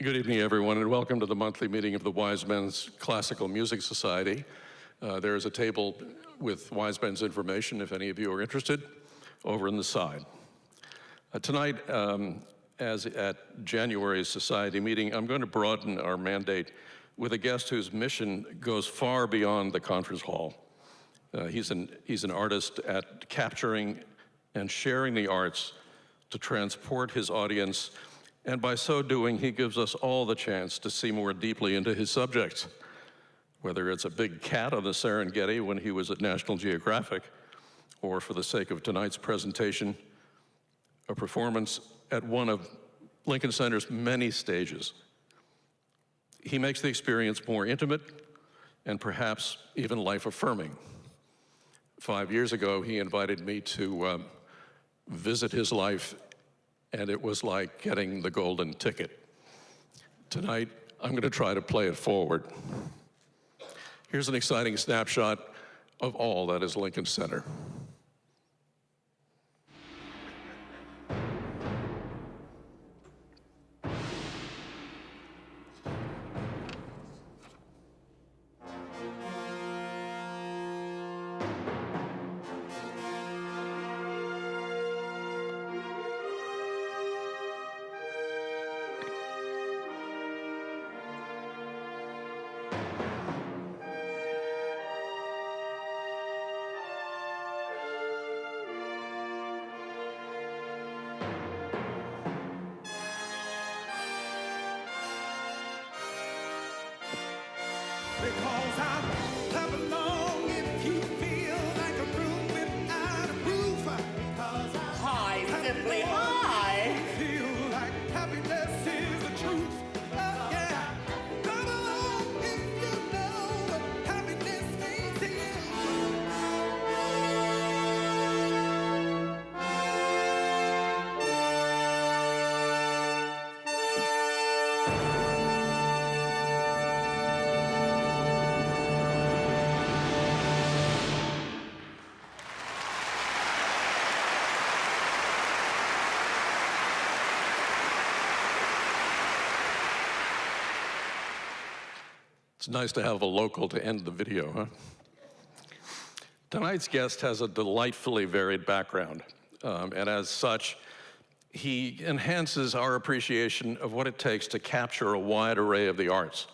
Good evening, everyone, and welcome to the monthly meeting of the Wise Men's Classical Music Society. There is a table with Wise Men's information, if any of you are interested, over on the side. Tonight, as at January's society meeting, I'm going to broaden our mandate with a guest whose mission goes far beyond the conference hall. He's an artist at capturing and sharing the arts to transport his audience, and by so doing, he gives us all the chance to see more deeply into his subjects, whether it's a big cat on the Serengeti when he was at National Geographic, or for the sake of tonight's presentation, a performance at one of Lincoln Center's many stages. He makes the experience more intimate and perhaps even life-affirming. 5 years ago, he invited me to visit his life, and it was like getting the golden ticket. Tonight, I'm going to try to play it forward. Here's an exciting snapshot of all that is Lincoln Center. Because I clap along if you feel like a room without a roof. Because Hi, simply hi. feel like happiness is the truth. Oh yeah. Come along if you know what happiness means to you. It's nice to have a local to end the video, huh? Tonight's guest has a delightfully varied background, and as such, he enhances our appreciation of what it takes to capture a wide array of the arts,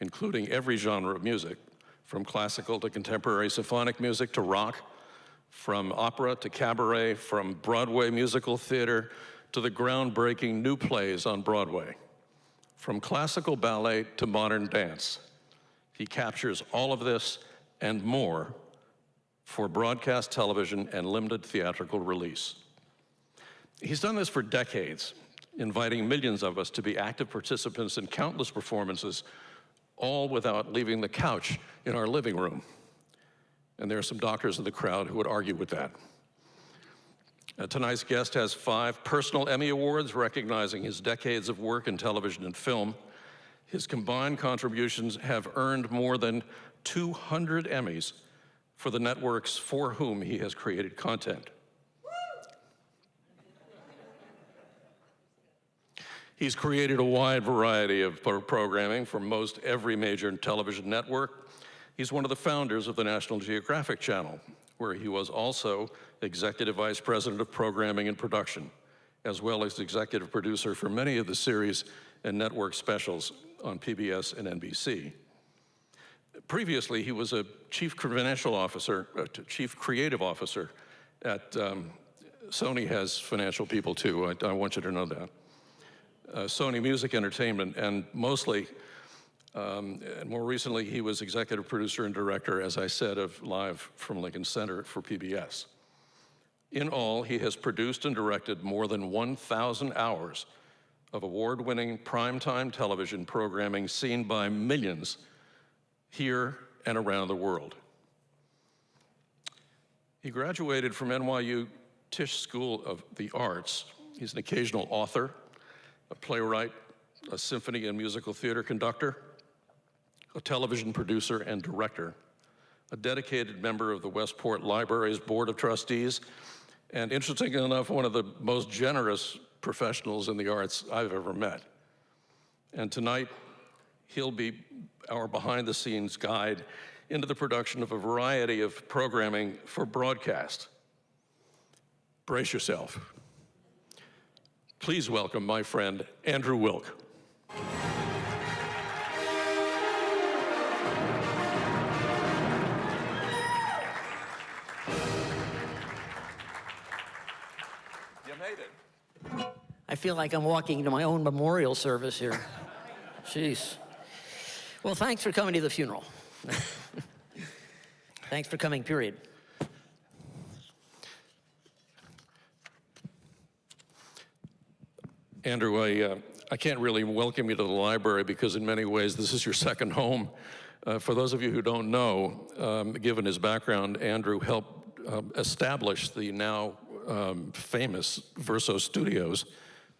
including every genre of music, from classical to contemporary symphonic music to rock, from opera to cabaret, from Broadway musical theater to the groundbreaking new plays on Broadway, from classical ballet to modern dance. He captures all of this and more for broadcast television and limited theatrical release. He's done this for decades, inviting millions of us to be active participants in countless performances, all without leaving the couch in our living room. And there are some doctors in the crowd who would argue with that. Tonight's guest has 5 personal Emmy Awards recognizing his decades of work in television and film. His combined contributions have earned more than 200 Emmys for the networks for whom he has created content. He's created a wide variety of programming for most every major television network. He's one of the founders of the National Geographic Channel, where he was also Executive Vice President of Programming and Production, as well as executive producer for many of the series and network specials on PBS and NBC. Previously, he was a chief creative officer at, Sony has financial people too, I want you to know that. Sony Music Entertainment, and mostly, and more recently, he was executive producer and director, as I said, of Live from Lincoln Center for PBS. In all, he has produced and directed more than 1,000 hours of award-winning primetime television programming seen by millions here and around the world. He graduated from NYU Tisch School of the Arts. He's an occasional author, a playwright, a symphony and musical theater conductor, a television producer and director, a dedicated member of the Westport Library's Board of Trustees, and interestingly enough, one of the most generous professionals in the arts I've ever met. And tonight, he'll be our behind-the-scenes guide into the production of a variety of programming for broadcast. Brace yourself. Please welcome my friend, Andrew Wilk. You made it. I feel like I'm walking to my own memorial service here. Jeez. Well, thanks for coming to the funeral. Thanks for coming, period. Andrew, I can't really welcome you to the library because in many ways this is your second home. For those of you who don't know, given his background, Andrew helped establish the now famous Verso Studios,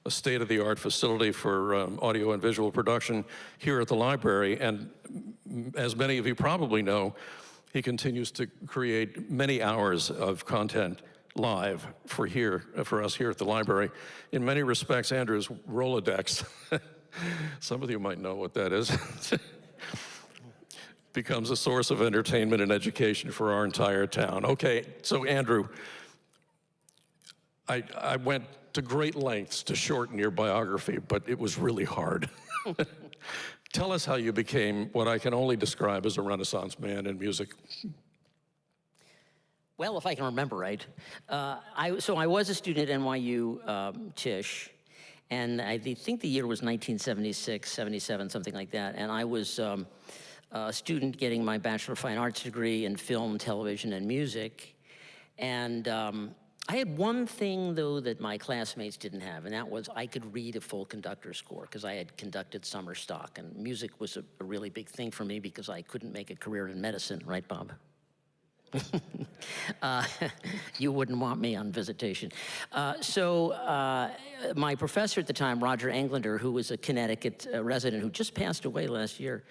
a state-of-the-art facility for audio and visual production here at the library. And as many of you probably know, he continues to create many hours of content live for us here at the library. In many respects, Andrew's Rolodex, some of you might know what that is, becomes a source of entertainment and education for our entire town. Okay, so Andrew, I went to great lengths to shorten your biography, but it was really hard. Tell us how you became what I can only describe as a Renaissance man in music. Well, if I can remember right. So I was a student at NYU Tisch, and I think the year was 1976, 77, something like that. And I was a student getting my Bachelor of Fine Arts degree in film, television, and music. And I had one thing, though, that my classmates didn't have, and that was I could read a full conductor score, because I had conducted summer stock. And music was a really big thing for me because I couldn't make a career in medicine, right, Bob? You wouldn't want me on visitation. So my professor at the time, Roger Englander, who was a Connecticut resident who just passed away last year,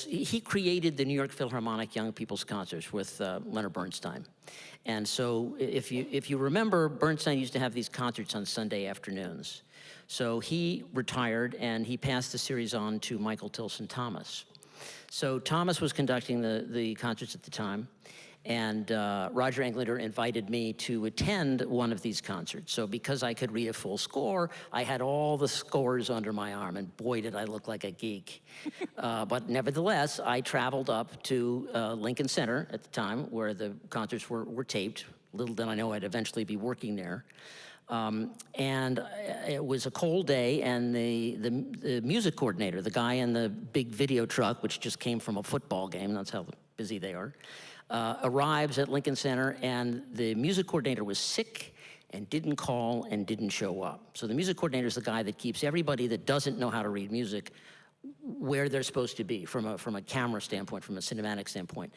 he created the New York Philharmonic Young People's Concerts with Leonard Bernstein. And so if you remember, Bernstein used to have these concerts on Sunday afternoons. So he retired and he passed the series on to Michael Tilson Thomas. So Thomas was conducting the concerts at the time, and Roger Englander invited me to attend one of these concerts. So because I could read a full score, I had all the scores under my arm, and boy, did I look like a geek. But nevertheless, I traveled up to Lincoln Center at the time, where the concerts were taped. Little did I know I'd eventually be working there. And it was a cold day, and the music coordinator, the guy in the big video truck, which just came from a football game, that's how busy they are, arrives at Lincoln Center, and the music coordinator was sick and didn't call and didn't show up. So the music coordinator is the guy that keeps everybody that doesn't know how to read music where they're supposed to be from a camera standpoint, from a cinematic standpoint.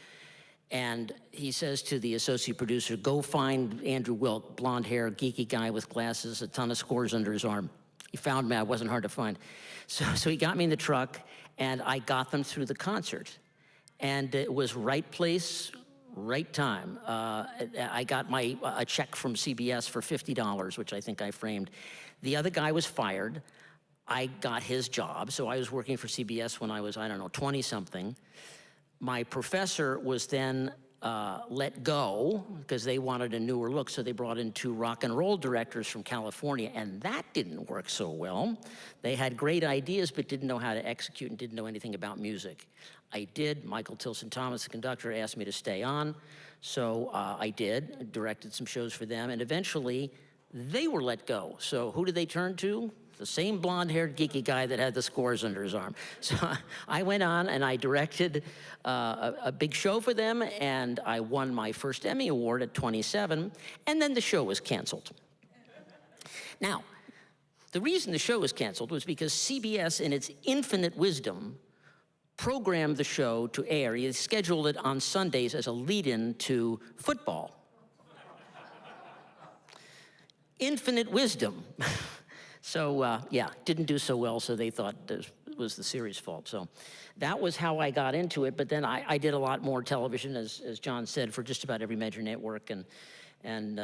And he says to the associate producer, go find Andrew Wilk, blonde hair, geeky guy with glasses, a ton of scores under his arm. He found me, I wasn't hard to find. So he got me in the truck, and I got them through the concert. And it was right place, right time. I got a check from CBS for $50, which I think I framed. The other guy was fired. I got his job, so I was working for CBS when I was, 20-something. My professor was then let go because they wanted a newer look, so they brought in 2 rock and roll directors from California, and that didn't work so well. They had great ideas, but didn't know how to execute and didn't know anything about music. I did. Michael Tilson Thomas, the conductor, asked me to stay on, so I did, directed some shows for them, and eventually they were let go. So who did they turn to? The same blonde-haired geeky guy that had the scores under his arm. So I went on and I directed a big show for them, and I won my first Emmy Award at 27, and then the show was canceled. Now, the reason the show was canceled was because CBS, in its infinite wisdom, programmed the show to air. He scheduled it on Sundays as a lead-in to football. Infinite wisdom. So, yeah, didn't do so well, so they thought it was the series' fault. So that was how I got into it, but then I did a lot more television, as John said, for just about every major network, and and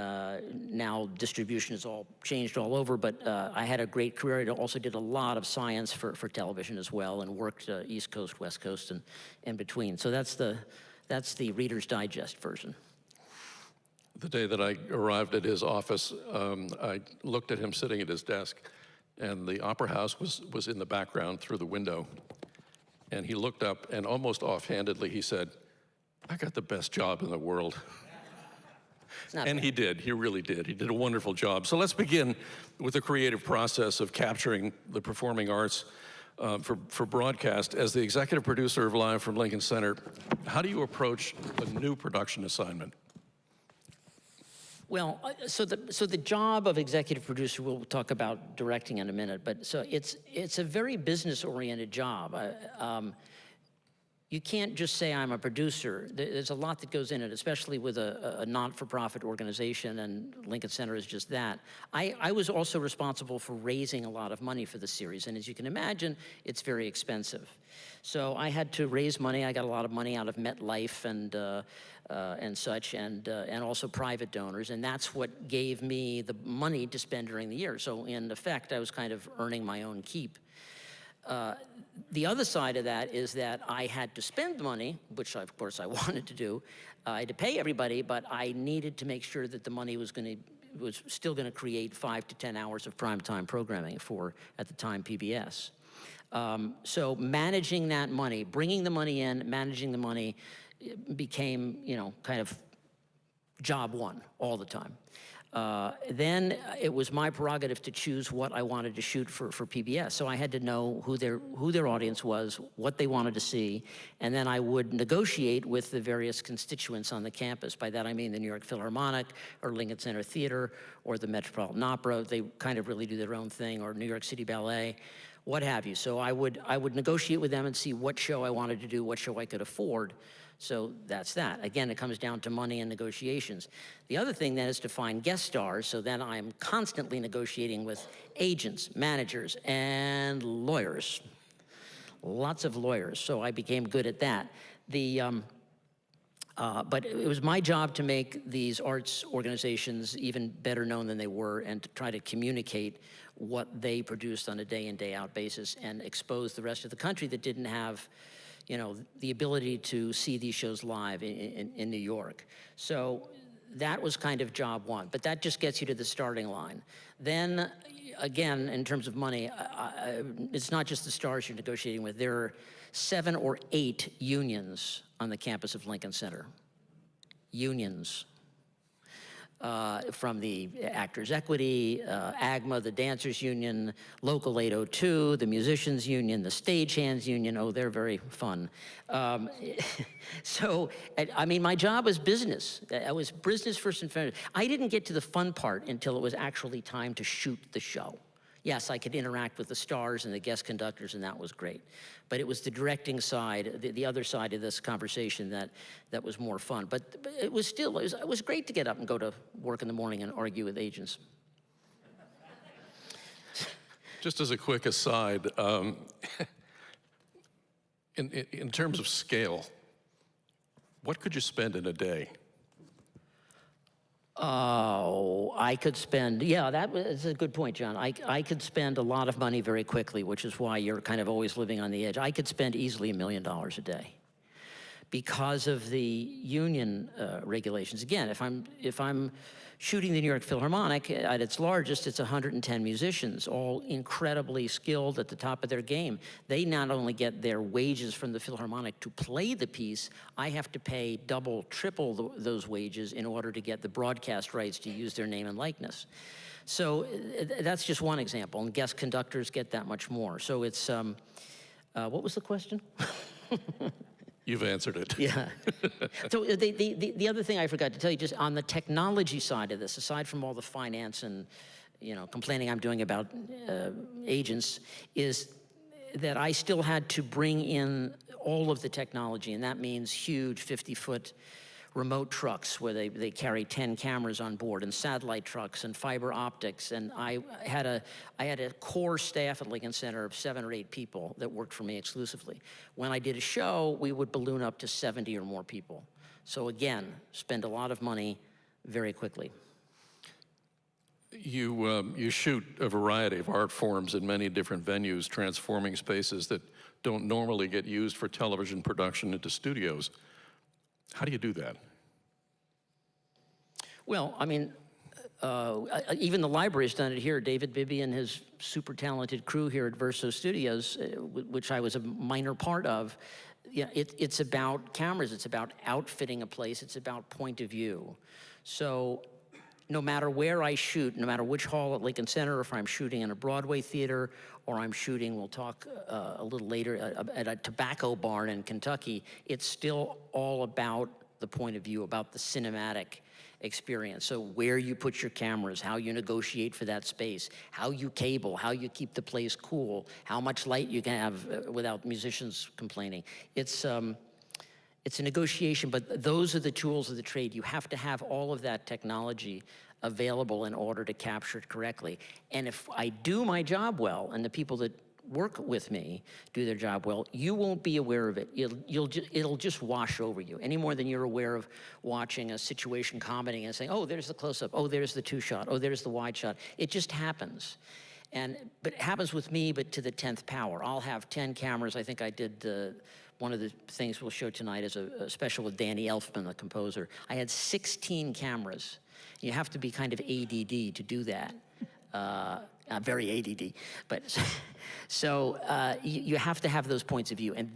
now distribution is all changed all over, but I had a great career. I also did a lot of science for television as well, and worked East Coast, West Coast, and in between. So that's the Reader's Digest version. The day that I arrived at his office, I looked at him sitting at his desk, and the Opera House was in the background through the window. And he looked up, and almost offhandedly, he said, "I got the best job in the world." And he did, he really did. He did a wonderful job. So let's begin with the creative process of capturing the performing arts for broadcast. As the executive producer of Live from Lincoln Center, how do you approach a new production assignment? Well, so the job of executive producer, we'll talk about directing in a minute, but so it's a very business-oriented job. You can't just say I'm a producer. There's a lot that goes in it, especially with a not-for-profit organization, and Lincoln Center is just that. I was also responsible for raising a lot of money for the series, and as you can imagine, it's very expensive. So I had to raise money. I got a lot of money out of MetLife and such, and also private donors, and that's what gave me the money to spend during the year. So in effect, I was kind of earning my own keep. The other side of that is that I had to spend money, which of course I wanted to do. I had to pay everybody, but I needed to make sure that the money was still going to create 5 to 10 hours of primetime programming for, at the time, PBS. So managing that money, bringing the money in, managing the money, became, kind of job one all the time. Then it was my prerogative to choose what I wanted to shoot for PBS. So I had to know who their audience was, what they wanted to see, and then I would negotiate with the various constituents on the campus. By that I mean the New York Philharmonic, or Lincoln Center Theater, or the Metropolitan Opera. They kind of really do their own thing, or New York City Ballet, what have you. So I would negotiate with them and see what show I wanted to do, what show I could afford. So that's that. Again, it comes down to money and negotiations. The other thing then is to find guest stars, so then I'm constantly negotiating with agents, managers, and lawyers. Lots of lawyers, so I became good at that. But it was my job to make these arts organizations even better known than they were, and to try to communicate what they produced on a day in, day out basis, and expose the rest of the country that didn't have the ability to see these shows live in New York. So that was kind of job one, but that just gets you to the starting line. Then, again, in terms of money, it's not just the stars you're negotiating with. There are 7 or 8 unions on the campus of Lincoln Center. Unions. From the Actors Equity, AGMA, the Dancers Union, Local 802, the Musicians Union, the Stagehands Union. Oh, they're very fun. So, I mean, my job was business. I was business first and foremost. I didn't get to the fun part until it was actually time to shoot the show. Yes, I could interact with the stars and the guest conductors, and that was great. But it was the directing side, the other side of this conversation that was more fun. But it was still, it was great to get up and go to work in the morning and argue with agents. Just as a quick aside, in terms of scale, what could you spend in a day? Oh, I could spend, yeah, that was a good point, John. I could spend a lot of money very quickly, which is why you're kind of always living on the edge. I could spend easily $1 million a day because of the union regulations. Again, if I'm shooting the New York Philharmonic, at its largest, it's 110 musicians, all incredibly skilled at the top of their game. They not only get their wages from the Philharmonic to play the piece, I have to pay double, triple those wages in order to get the broadcast rights to use their name and likeness. So that's just one example, and guest conductors get that much more. So it's, what was the question? You've answered it. Yeah. So the other thing I forgot to tell you, just on the technology side of this, aside from all the finance and complaining I'm doing about agents, is that I still had to bring in all of the technology, and that means huge 50-foot remote trucks where they carry 10 cameras on board, and satellite trucks and fiber optics. And I had a core staff at Lincoln Center of 7 or 8 people that worked for me exclusively. When I did a show, we would balloon up to 70 or more people. So again, spend a lot of money very quickly. You shoot a variety of art forms in many different venues, transforming spaces that don't normally get used for television production into studios. How do you do that? Well, I mean, even the library has done it here. David Bibby and his super talented crew here at Verso Studios, which I was a minor part of, it's about cameras, it's about outfitting a place, it's about point of view. So no matter where I shoot, no matter which hall at Lincoln Center, if I'm shooting in a Broadway theater, or I'm shooting, we'll talk a little later, at a tobacco barn in Kentucky, it's still all about the point of view, about the cinematic experience. So where you put your cameras, how you negotiate for that space, how you cable, how you keep the place cool, how much light you can have without musicians complaining. It's a negotiation, but those are the tools of the trade. You have to have all of that technology available in order to capture it correctly. And if I do my job well, and the people that work with me do their job well, you won't be aware of it. It'll just wash over you, any more than you're aware of watching a situation comedy and saying, oh, there's the close-up, oh, there's the two-shot, oh, there's the wide shot. It just happens. But it happens with me, but to the 10th power. I'll have 10 cameras. I think I did one of the things we'll show tonight is a special with Danny Elfman, the composer. I had 16 cameras. You have to be kind of ADD to do that. Very ADD, but so you have to have those points of view, and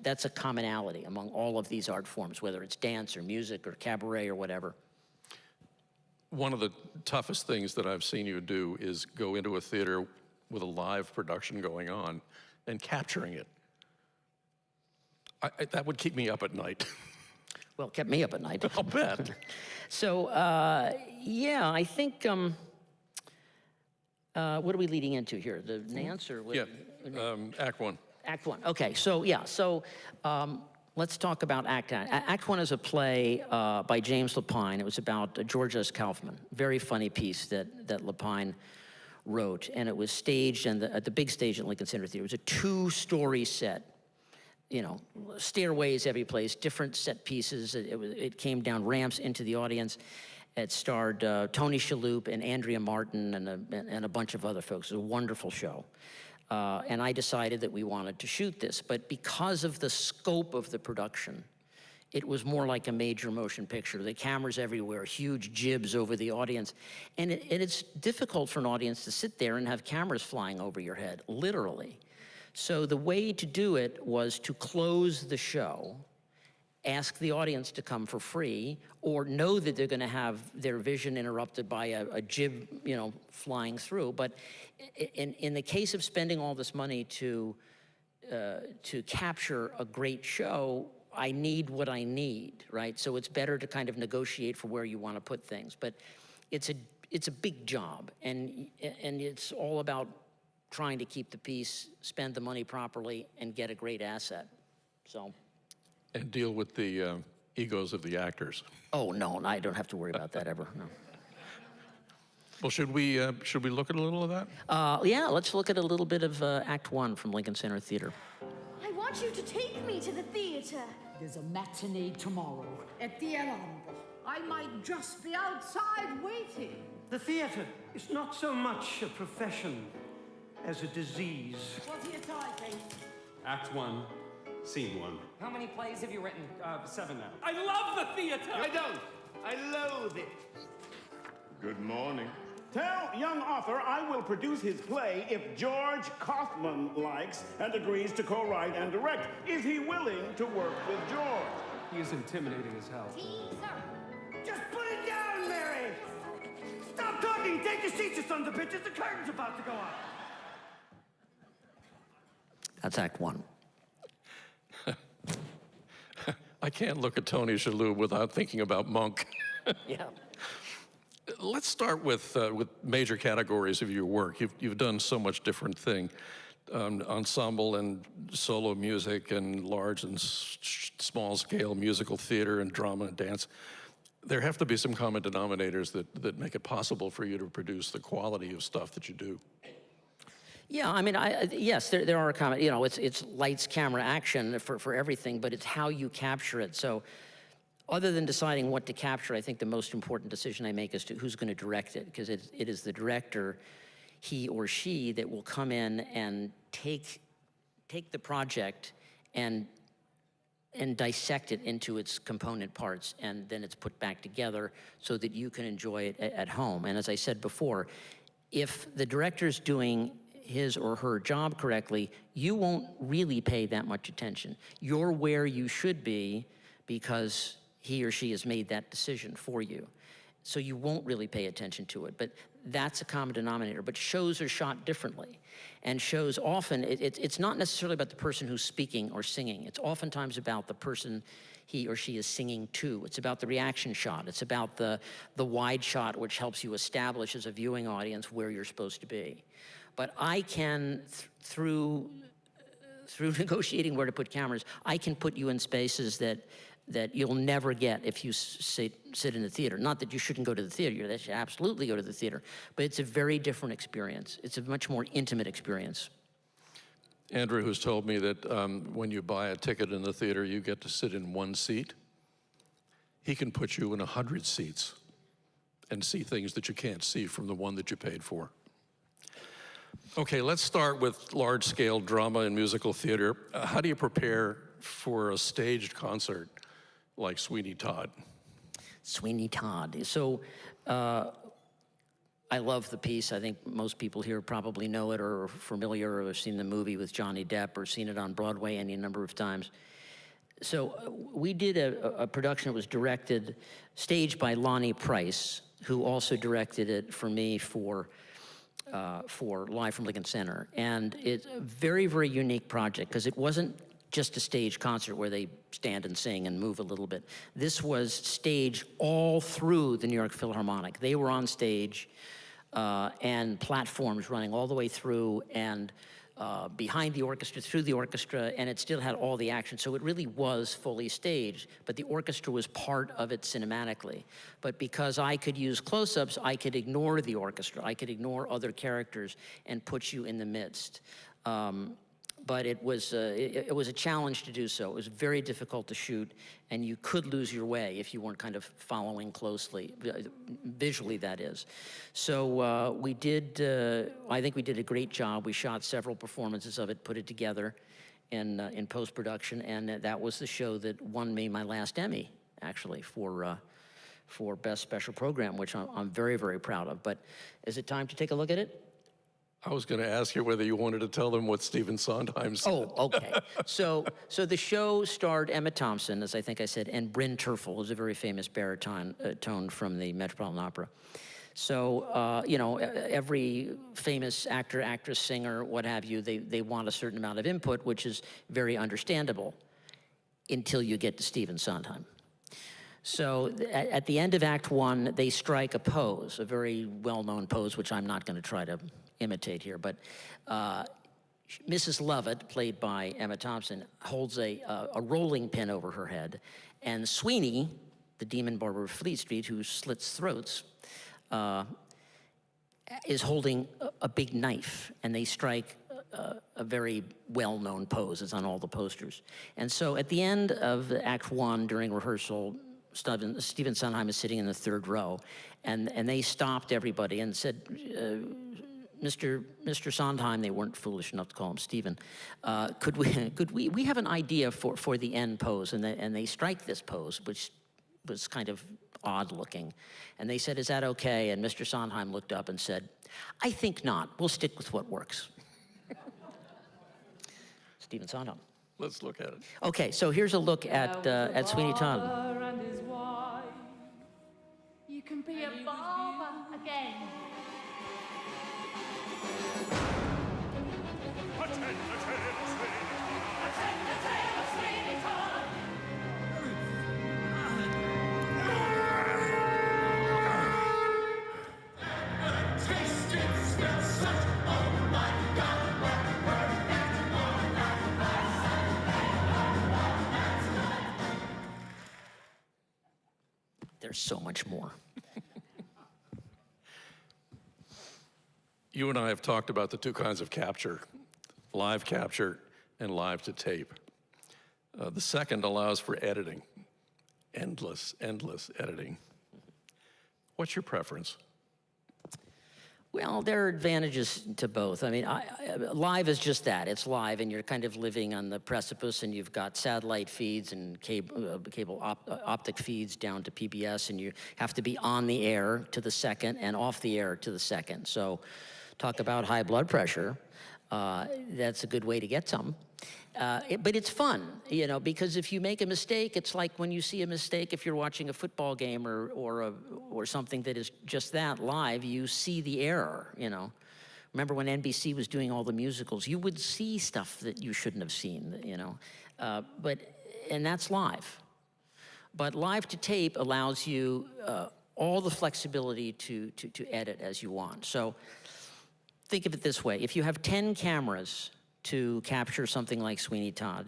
that's a commonality among all of these art forms, whether it's dance or music or cabaret or whatever. One of the toughest things that I've seen you do is go into a theater with a live production going on and capturing it. That would keep me up at night. Well, it kept me up at night. I'll bet. So, yeah, I think, what are we leading into here? The Nance or what? Yeah, Act One. Act One, okay, so yeah, let's talk about Act One. Act One is a play by James Lapine. It was about George S. Kaufman, very funny piece that Lapine wrote, and it was staged at the big stage at Lincoln Center Theater. It was a 2-story set. You know, stairways every place, different set pieces. It came down ramps into the audience. It starred Tony Shalhoub and Andrea Martin and a bunch of other folks. It was a wonderful show. And I decided that we wanted to shoot this. But because of the scope of the production, it was more like a major motion picture. The cameras everywhere, huge jibs over the audience. And it's difficult for an audience to sit there and have cameras flying over your head, literally. So the way to do it was to close the show, ask the audience to come for free, or know that they're going to have their vision interrupted by a jib, flying through. But in the case of spending all this money to capture a great show, I need what I need, right? So it's better to kind of negotiate for where you want to put things. But it's a big job, and it's all about trying to keep the peace, spend the money properly, and get a great asset. So. And deal with the egos of the actors. Oh, no, I don't have to worry about that ever, no. Well, should we look at a little of that? Yeah, let's look at a little bit of Act One from Lincoln Center Theater. I want you to take me to the theater. There's a matinee tomorrow at the El Hombre. I might just be outside waiting. The theater is not so much a profession as a disease. What are you typing? Act One, Scene One. How many plays have you written? 7 now. I love the theater! I don't. I loathe it. Good morning. Tell young author I will produce his play if George Kaufman likes and agrees to co-write and direct. Is he willing to work with George? He is intimidating as hell. Just put it down, Mary! Stop talking! Take your seats, you sons of bitches! The curtain's about to go up! That's Act One. I can't look at Tony Shalhoub without thinking about Monk. Yeah. Let's start with major categories of your work. You've done so much different thing, ensemble and solo music and large and small scale musical theater and drama and dance. There have to be some common denominators that make it possible for you to produce the quality of stuff that you do. Yeah, I mean, yes, there are common, it's lights, camera, action for everything, but it's how you capture it. So other than deciding what to capture, I think the most important decision I make is to who's going to direct it, because it is the director, he or she, that will come in and take the project and dissect it into its component parts, and then it's put back together so that you can enjoy it at home. And as I said before, if the director's doing his or her job correctly, you won't really pay that much attention. You're where you should be because he or she has made that decision for you. So you won't really pay attention to it, but that's a common denominator. But shows are shot differently. And shows often, it's not necessarily about the person who's speaking or singing. It's oftentimes about the person he or she is singing to. It's about the reaction shot. It's about the wide shot, which helps you establish as a viewing audience where you're supposed to be. But I can, through negotiating where to put cameras, I can put you in spaces that you'll never get if you sit in the theater. Not that you shouldn't go to the theater, you should absolutely go to the theater, but it's a very different experience. It's a much more intimate experience. Andrew has told me that when you buy a ticket in the theater, you get to sit in one seat. He can put you in 100 seats and see things that you can't see from the one that you paid for. Okay, let's start with large-scale drama and musical theater. How do you prepare for a staged concert like Sweeney Todd? Sweeney Todd. So I love the piece. I think most people here probably know it or are familiar or have seen the movie with Johnny Depp or seen it on Broadway any number of times. So we did a production that was staged by Lonnie Price, who also directed it for me for Live from Lincoln Center. And it's a very, very unique project because it wasn't just a stage concert where they stand and sing and move a little bit. This was staged all through the New York Philharmonic. They were on stage and platforms running all the way through and behind the orchestra, through the orchestra, and it still had all the action. So it really was fully staged, but the orchestra was part of it cinematically. But because I could use close-ups, I could ignore the orchestra. I could ignore other characters and put you in the midst. But it was a challenge to do so. It was very difficult to shoot, and you could lose your way if you weren't kind of following closely, visually that is. So we did, I think we did a great job. We shot several performances of it, put it together in post-production, and that was the show that won me my last Emmy, actually, for Best Special Program, which I'm very, very proud of. But is it time to take a look at it? I was going to ask you whether you wanted to tell them what Stephen Sondheim said. Oh, okay. So the show starred Emma Thompson, as I think I said, and Bryn Terfel, who's a very famous baritone tone from the Metropolitan Opera. So, you know, every famous actor, actress, singer, what have you, they want a certain amount of input, which is very understandable until you get to Stephen Sondheim. So at the end of Act One, they strike a pose, a very well-known pose, which I'm not going to try to imitate here, but Mrs. Lovett, played by Emma Thompson, holds a rolling pin over her head, and Sweeney, the demon barber of Fleet Street, who slits throats, is holding a big knife, and they strike a very well-known pose. It's on all the posters. And so at the end of Act One, during rehearsal, Stephen Sondheim is sitting in the third row, and they stopped everybody and said, Mr. Sondheim, they weren't foolish enough to call him Stephen, could we have an idea for the end pose? And they strike this pose, which was kind of odd looking. And they said, is that okay? And Mr. Sondheim looked up and said, I think not. We'll stick with what works. Stephen Sondheim. Let's look at it. Okay, so here's a look at Sweeney Todd. You can be a barber again. There's so much more. You and I have talked about the two kinds of capture, live capture and live to tape. The second allows for editing. endless editing. What's your preference? Well, there are advantages to both. I mean, live is just that. It's live, and you're kind of living on the precipice, and you've got satellite feeds and optic feeds down to PBS, and you have to be on the air to the second and off the air to the second. So talk about high blood pressure. That's a good way to get some. But it's fun, you know, because if you make a mistake, it's like when you see a mistake, if you're watching a football game or something that is just that live, you see the error, you know. Remember when NBC was doing all the musicals, you would see stuff that you shouldn't have seen, you know. And that's live. But live to tape allows you all the flexibility to edit as you want. So think of it this way. If you have 10 cameras to capture something like Sweeney Todd,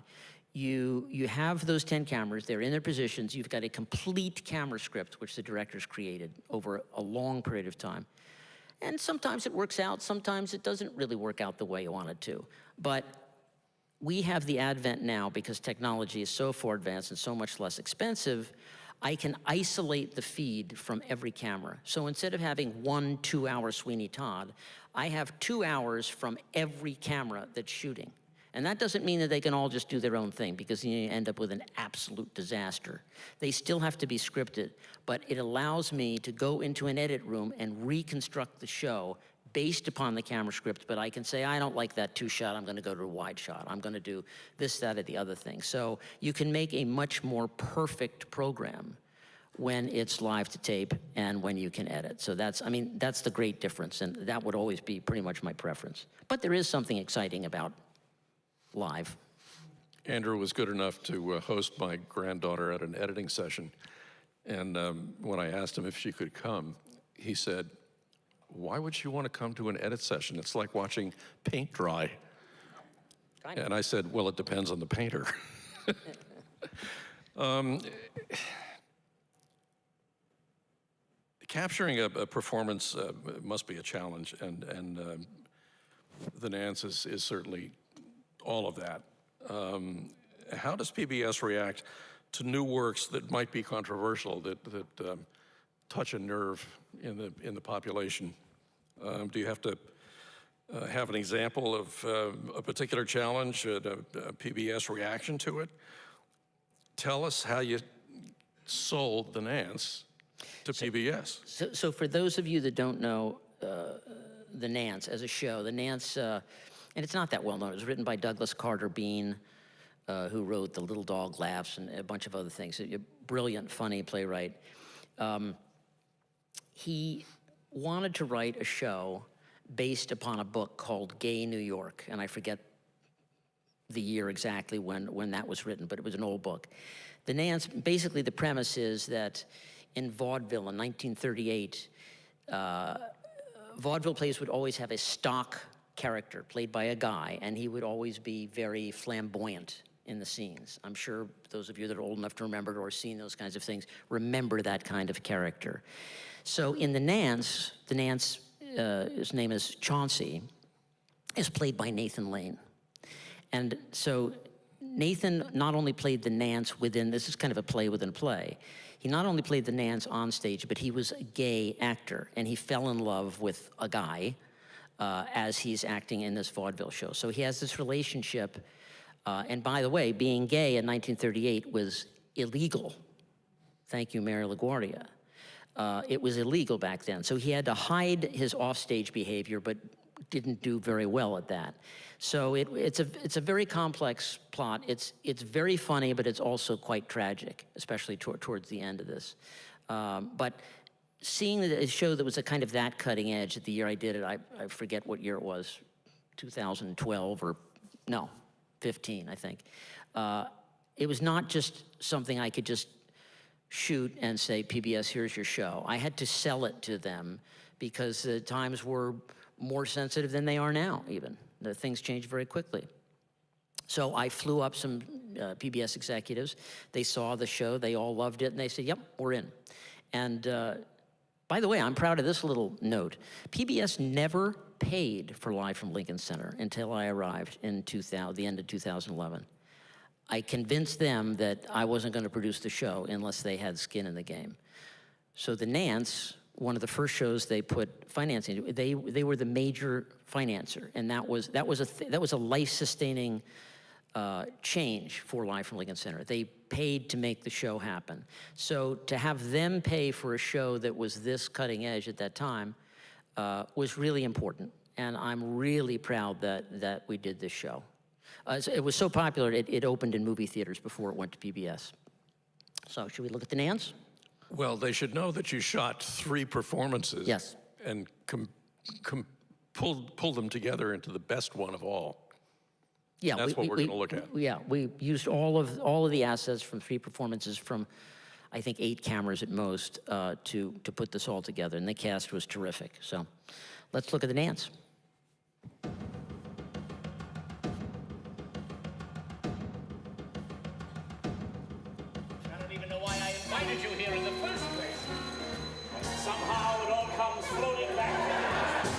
you have those 10 cameras, they're in their positions, you've got a complete camera script, which the director's created over a long period of time. And sometimes it works out, sometimes it doesn't really work out the way you want it to. But we have the advent now, because technology is so far advanced and so much less expensive, I can isolate the feed from every camera. So instead of having 1 2-hour Sweeney Todd, I have 2 hours from every camera that's shooting. And that doesn't mean that they can all just do their own thing, because you end up with an absolute disaster. They still have to be scripted, but it allows me to go into an edit room and reconstruct the show based upon the camera script, but I can say, I don't like that 2-shot, I'm gonna go to a wide shot. I'm gonna do this, that, or the other thing. So you can make a much more perfect program when it's live to tape and when you can edit. So that's the great difference, and that would always be pretty much my preference. But there is something exciting about live. Andrew was good enough to host my granddaughter at an editing session. And when I asked him if she could come, he said, "Why would she want to come to an edit session? It's like watching paint dry." Kind of. And I said, well, it depends on the painter. Capturing a performance must be a challenge, and the Nance is certainly all of that. How does PBS react to new works that might be controversial, that touch a nerve in the population? Do you have to have an example of a particular challenge, a PBS reaction to it? Tell us how you sold the Nance to PBS. So for those of you that don't know the Nance as a show, the Nance, and it's not that well known, it was written by Douglas Carter Bean, who wrote The Little Dog Laughs and a bunch of other things. A brilliant, funny playwright. He wanted to write a show based upon a book called Gay New York, and I forget the year exactly when that was written, but it was an old book. The Nance, basically the premise is that in vaudeville in 1938, vaudeville plays would always have a stock character played by a guy, and he would always be very flamboyant in the scenes. I'm sure those of you that are old enough to remember it or seen those kinds of things remember that kind of character. So in the Nance, his name is Chauncey, is played by Nathan Lane. And so Nathan not only played the Nance within, this is kind of a play within a play, he not only played the Nance on stage, but he was a gay actor, and he fell in love with a guy as he's acting in this vaudeville show. So he has this relationship, and by the way, being gay in 1938 was illegal. Thank you, Mayor LaGuardia. It was illegal back then, so he had to hide his offstage behavior, but didn't do very well at that. So it's a very complex plot. It's very funny, but it's also quite tragic, especially towards the end of this. But seeing a show that was a kind of that cutting edge at the year I did it, I forget what year it was, 2012 or no, 15, I think. It was not just something I could just shoot and say, PBS, here's your show. I had to sell it to them because the times were more sensitive than they are now, even. The things change very quickly. So I flew up some PBS executives. They saw the show, they all loved it, and they said, yep, we're in. And by the way, I'm proud of this little note. PBS never paid for Live from Lincoln Center until I arrived in the end of 2011. I convinced them that I wasn't going to produce the show unless they had skin in the game. So the Nance, one of the first shows they put financing into, they were the major financer, and that was a life-sustaining change for Live from Lincoln Center. They paid to make the show happen. So to have them pay for a show that was this cutting edge at that time was really important, and I'm really proud that we did this show. It was so popular, it opened in movie theaters before it went to PBS. So should we look at the Nance? Well, they should know that you shot 3 performances. Yes. And pulled them together into the best one of all. Yeah, That's what we're going to look at. Yeah, we used all of the assets from 3 performances from, I think, 8 cameras at most to put this all together, and the cast was terrific. So let's look at the Nance. I don't even know why I invited you here in the first place. Somehow it all comes floating back to me.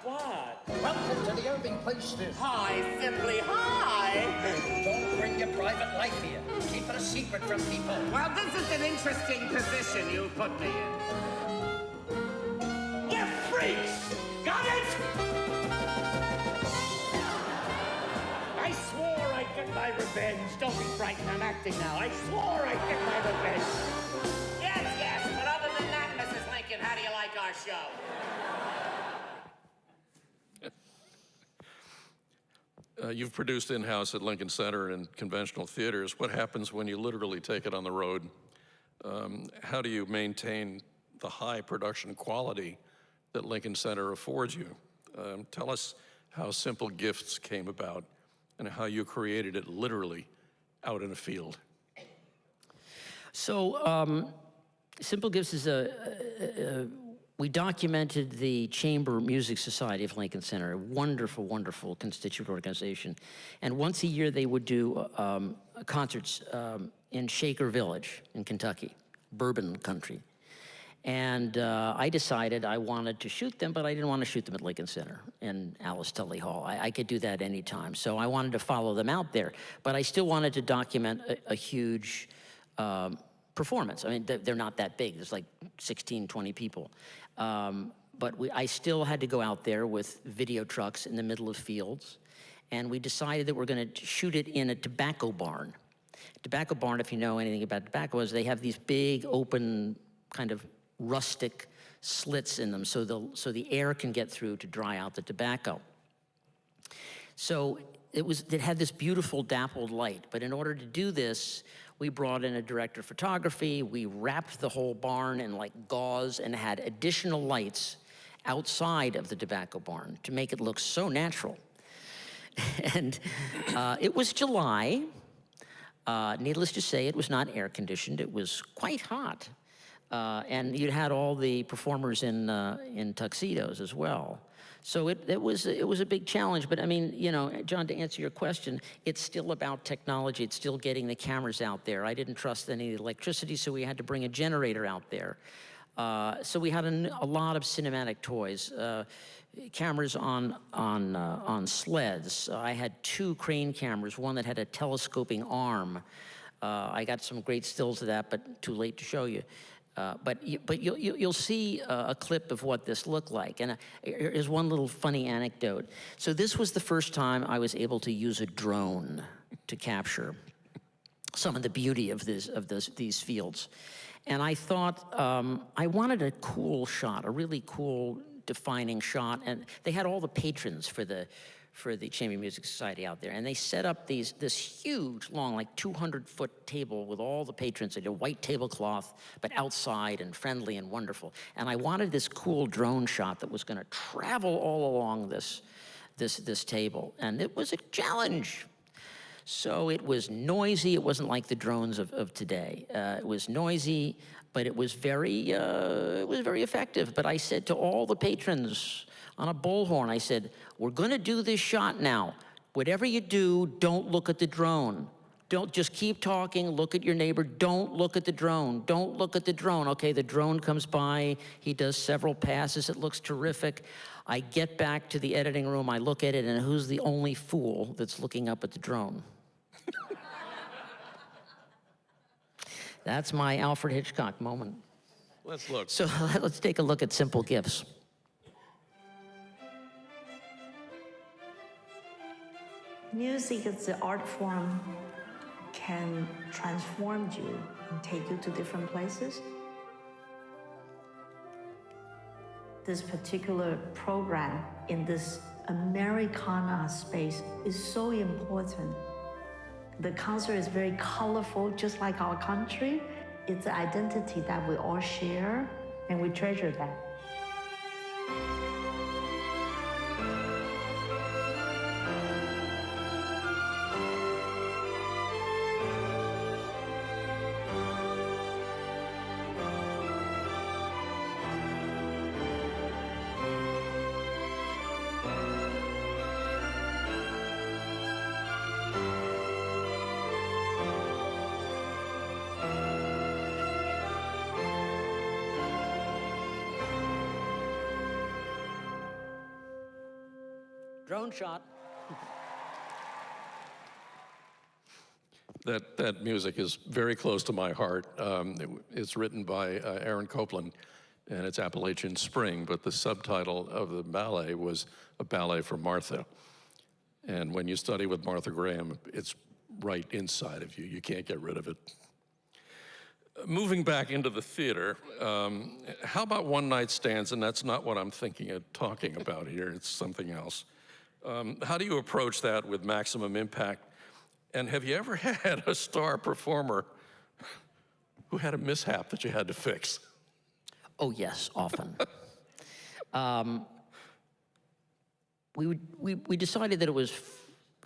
What? Welcome to the Irving Place Theater. Hi, simply hi. Don't bring your private life here. Keep it a secret from people. Well, this is an interesting position you put me in. You freaks! Got it? I swore I'd get my revenge. Don't be frightened, I'm acting now. I swore I'd get my revenge. Yes, but other than that, Mrs. Lincoln, how do you like our show? You've produced in-house at Lincoln Center and conventional theaters. What happens when you literally take it on the road? How do you maintain the high production quality that Lincoln Center affords you? Tell us how Simple Gifts came about and how you created it literally out in a field. So Simple Gifts is we documented the Chamber Music Society of Lincoln Center, a wonderful, wonderful constituent organization. And once a year they would do concerts in Shaker Village in Kentucky, bourbon country. And I decided I wanted to shoot them, but I didn't want to shoot them at Lincoln Center in Alice Tully Hall. I could do that anytime. So I wanted to follow them out there, but I still wanted to document a huge performance. I mean, they're not that big. There's like 16, 20 people. But I still had to go out there with video trucks in the middle of fields. And we decided that we're going to shoot it in a tobacco barn. Tobacco barn, if you know anything about tobacco, is they have these big, open, kind of rustic slits in them so the air can get through to dry out the tobacco. So it had this beautiful dappled light. But in order to do this, we brought in a director of photography. We wrapped the whole barn in like gauze and had additional lights outside of the tobacco barn to make it look so natural. And it was July. Needless to say, it was not air conditioned. It was quite hot. And you had all the performers in tuxedos as well. So it was a big challenge, but I mean, you know, John, to answer your question, it's still about technology. It's still getting the cameras out there. I didn't trust any electricity, so we had to bring a generator out there. So we had a lot of cinematic toys, cameras on sleds. I had 2 crane cameras, one that had a telescoping arm. I got some great stills of that, but too late to show you. But you'll see a clip of what this looked like. And here's one little funny anecdote. So this was the first time I was able to use a drone to capture some of the beauty of these fields. And I thought I wanted a cool shot, a really cool defining shot. And they had all the patrons for the Chamber Music Society out there. And they set up this huge, long, like 200-foot table with all the patrons. They had a white tablecloth, but outside and friendly and wonderful. And I wanted this cool drone shot that was going to travel all along this table. And it was a challenge. So it was noisy. It wasn't like the drones of today. It was noisy, but it was very effective. But I said to all the patrons on a bullhorn, I said, we're going to do this shot now. Whatever you do, don't look at the drone. Don't just keep talking, look at your neighbor. Don't look at the drone. Don't look at the drone. Okay, the drone comes by. He does several passes. It looks terrific. I get back to the editing room. I look at it, and who's the only fool that's looking up at the drone? That's my Alfred Hitchcock moment. Let's look. So let's take a look at Simple Gifts. Music as the art form can transform you and take you to different places. This particular program in this Americana space is so important. The concert is very colorful, just like our country. It's an identity that we all share, and we treasure that. Drone shot. That music is very close to my heart. It's written by Aaron Copland, and it's Appalachian Spring, but the subtitle of the ballet was A Ballet for Martha. And when you study with Martha Graham, it's right inside of you. You can't get rid of it. Moving back into the theater, how about one-night stands? And that's not what I'm thinking of talking about here. It's something else. How do you approach that with maximum impact? And have you ever had a star performer who had a mishap that you had to fix? Oh, yes, often. We decided that it was,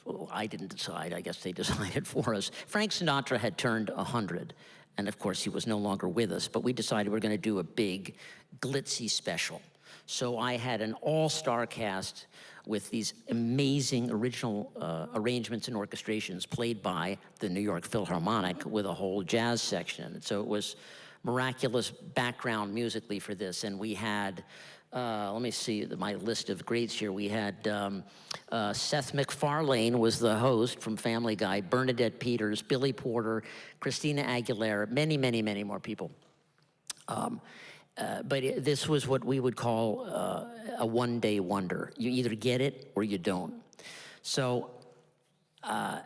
well, I didn't decide, I guess they decided for us. Frank Sinatra had turned 100, and of course he was no longer with us, but we decided we're gonna do a big, glitzy special. So I had an all-star cast with these amazing original arrangements and orchestrations played by the New York Philharmonic with a whole jazz section. And so it was miraculous background musically for this. And we had, let me see my list of greats here. We had Seth MacFarlane was the host from Family Guy, Bernadette Peters, Billy Porter, Christina Aguilera, many, many, many more people. But this was what we would call a one-day wonder. You either get it or you don't. So, and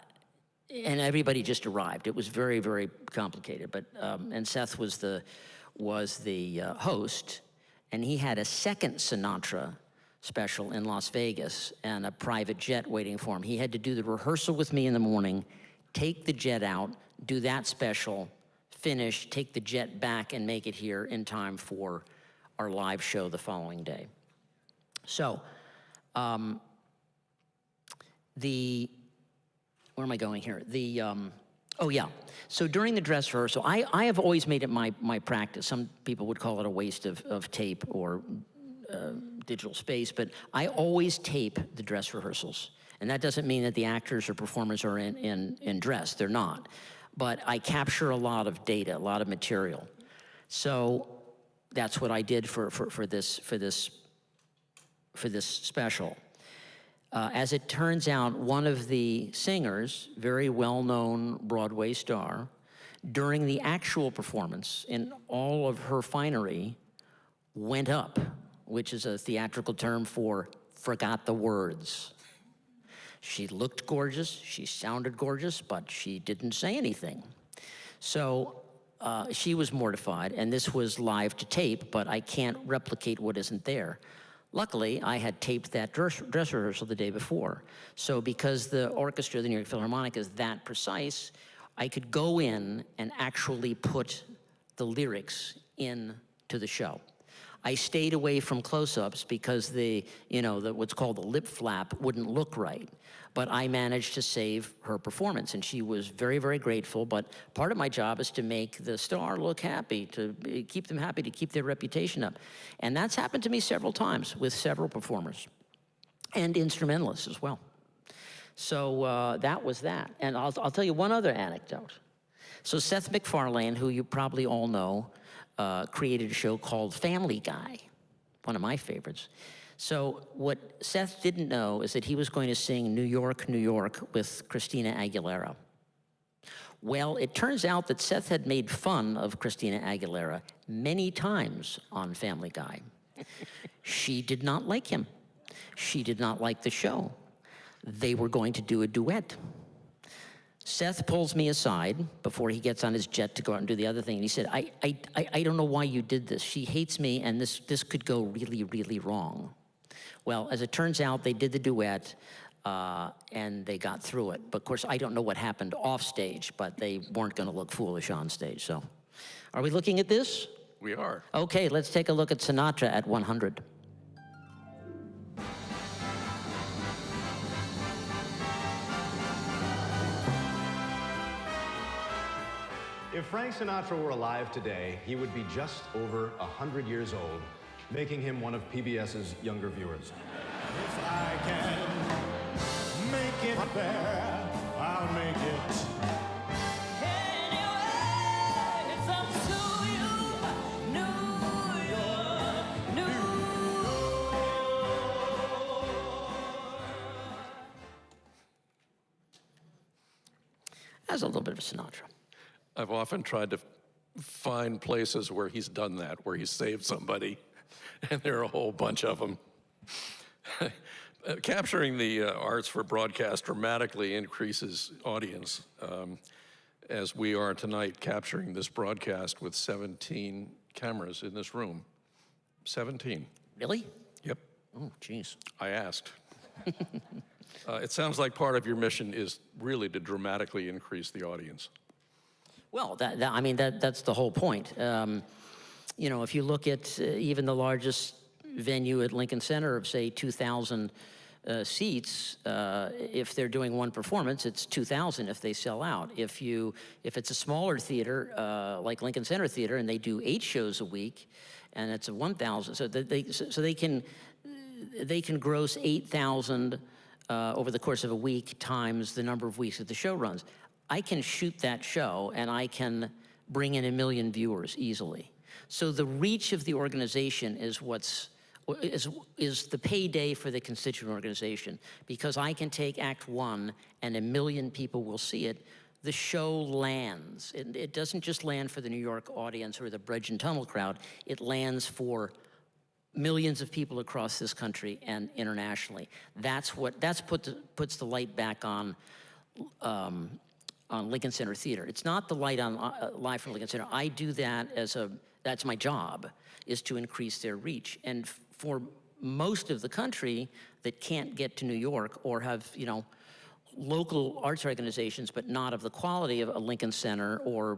everybody just arrived. It was very, very complicated. But and Seth was the host, and he had a second Sinatra special in Las Vegas and a private jet waiting for him. He had to do the rehearsal with me in the morning, take the jet out, do that special, finish, take the jet back, and make it here in time for our live show the following day. So, where am I going here? Oh yeah, so during the dress rehearsal, I have always made it my practice. Some people would call it a waste of tape or digital space, but I always tape the dress rehearsals. And that doesn't mean that the actors or performers are in dress, they're not. But I capture a lot of data, a lot of material. So that's what I did for this special. As it turns out, one of the singers, very well-known Broadway star, during the actual performance, in all of her finery, went up, which is a theatrical term for forgot the words. She looked gorgeous, she sounded gorgeous, but she didn't say anything. So she was mortified, and this was live to tape, but I can't replicate what isn't there. Luckily, I had taped that dress rehearsal the day before. So because the orchestra, the New York Philharmonic, is that precise, I could go in and actually put the lyrics into the show. I stayed away from close-ups because what's called the lip flap wouldn't look right. But I managed to save her performance, and she was very, very grateful. But part of my job is to make the star look happy, to keep them happy, to keep their reputation up. And that's happened to me several times with several performers and instrumentalists as well. So that was that. And I'll tell you one other anecdote. So Seth MacFarlane, who you probably all know, created a show called Family Guy, one of my favorites. So what Seth didn't know is that he was going to sing New York, New York with Christina Aguilera. Well, it turns out that Seth had made fun of Christina Aguilera many times on Family Guy. She did not like him. She did not like the show. They were going to do a duet. Seth pulls me aside before he gets on his jet to go out and do the other thing, and he said, I don't know why you did this. She hates me, and this could go really, really wrong. Well, as it turns out, they did the duet, and they got through it. But of course, I don't know what happened off stage, but they weren't going to look foolish on stage, so. Are we looking at this? We are. Okay, let's take a look at Sinatra at 100. If Frank Sinatra were alive today, he would be just over 100 years old, making him one of PBS's younger viewers. If I can make it fair, I'll make it. Anyway, it's up to you, New York, New That's a little bit of a Sinatra. I've often tried to find places where he's done that, where he's saved somebody, and there are a whole bunch of them. Capturing the arts for broadcast dramatically increases audience, as we are tonight capturing this broadcast with 17 cameras in this room. 17. Really? Yep. Oh, geez. I asked. It sounds like part of your mission is really to dramatically increase the audience. Well, that's the whole point. You know, if you look at even the largest venue at Lincoln Center of, say, 2,000 seats, if they're doing one performance, it's 2,000 if they sell out. If it's a smaller theater, like Lincoln Center Theater, and they do 8 shows a week, and it's a 1,000, so they can gross 8,000 over the course of a week times the number of weeks that the show runs. I can shoot that show and I can bring in 1 million viewers easily. So the reach of the organization is the payday for the constituent organization, because I can take Act 1 and 1 million people will see it. The show lands. It doesn't just land for the New York audience or the Bridge and Tunnel crowd. It lands for millions of people across this country and internationally. That's puts the light back on Lincoln Center Theater. It's not the light on live from Lincoln Center. I do that that's my job, is to increase their reach. And for most of the country that can't get to New York or have, you know, local arts organizations, but not of the quality of a Lincoln Center, or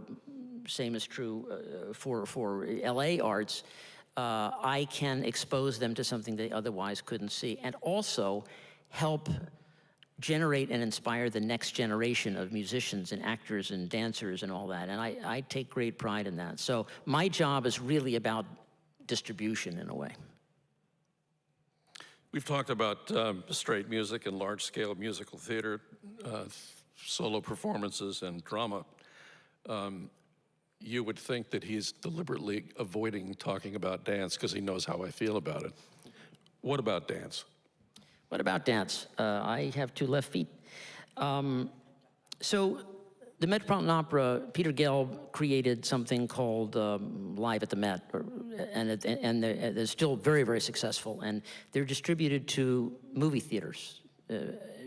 same is true for LA arts, I can expose them to something they otherwise couldn't see, and also help generate and inspire the next generation of musicians and actors and dancers and all that. And I take great pride in that. So my job is really about distribution in a way. We've talked about straight music and large-scale musical theater, solo performances and drama. You would think that he's deliberately avoiding talking about dance because he knows how I feel about it. What about dance? What about dance? I have 2 left feet. So the Metropolitan Opera, Peter Gelb created something called Live at the Met, and they're still very, very successful. And they're distributed to movie theaters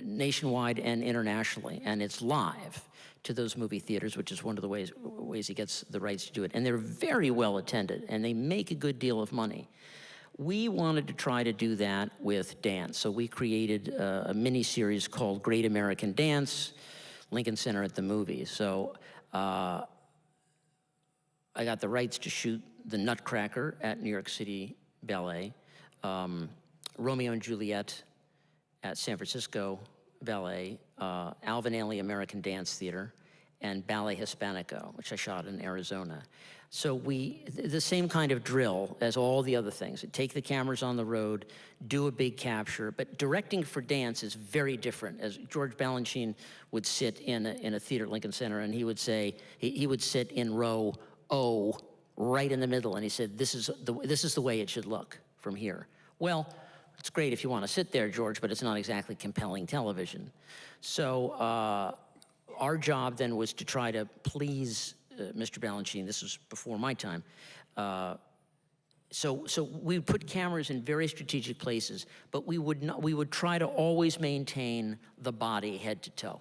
nationwide and internationally. And it's live to those movie theaters, which is one of the ways he gets the rights to do it. And they're very well attended, and they make a good deal of money. We wanted to try to do that with dance. So we created a mini-series called Great American Dance, Lincoln Center at the Movies. So I got the rights to shoot The Nutcracker at New York City Ballet, Romeo and Juliet at San Francisco Ballet, Alvin Ailey American Dance Theater, and Ballet Hispanico, which I shot in Arizona. So the same kind of drill as all the other things. Take the cameras on the road, do a big capture, but directing for dance is very different. As George Balanchine would sit in a theater at Lincoln Center, and he would say, he would sit in row O, right in the middle, and he said, this is the way it should look from here. Well, it's great if you want to sit there, George, but it's not exactly compelling television. So our job then was to try to please Mr. Balanchine. This was before my time. So we would put cameras in very strategic places, but we would try to always maintain the body head to toe.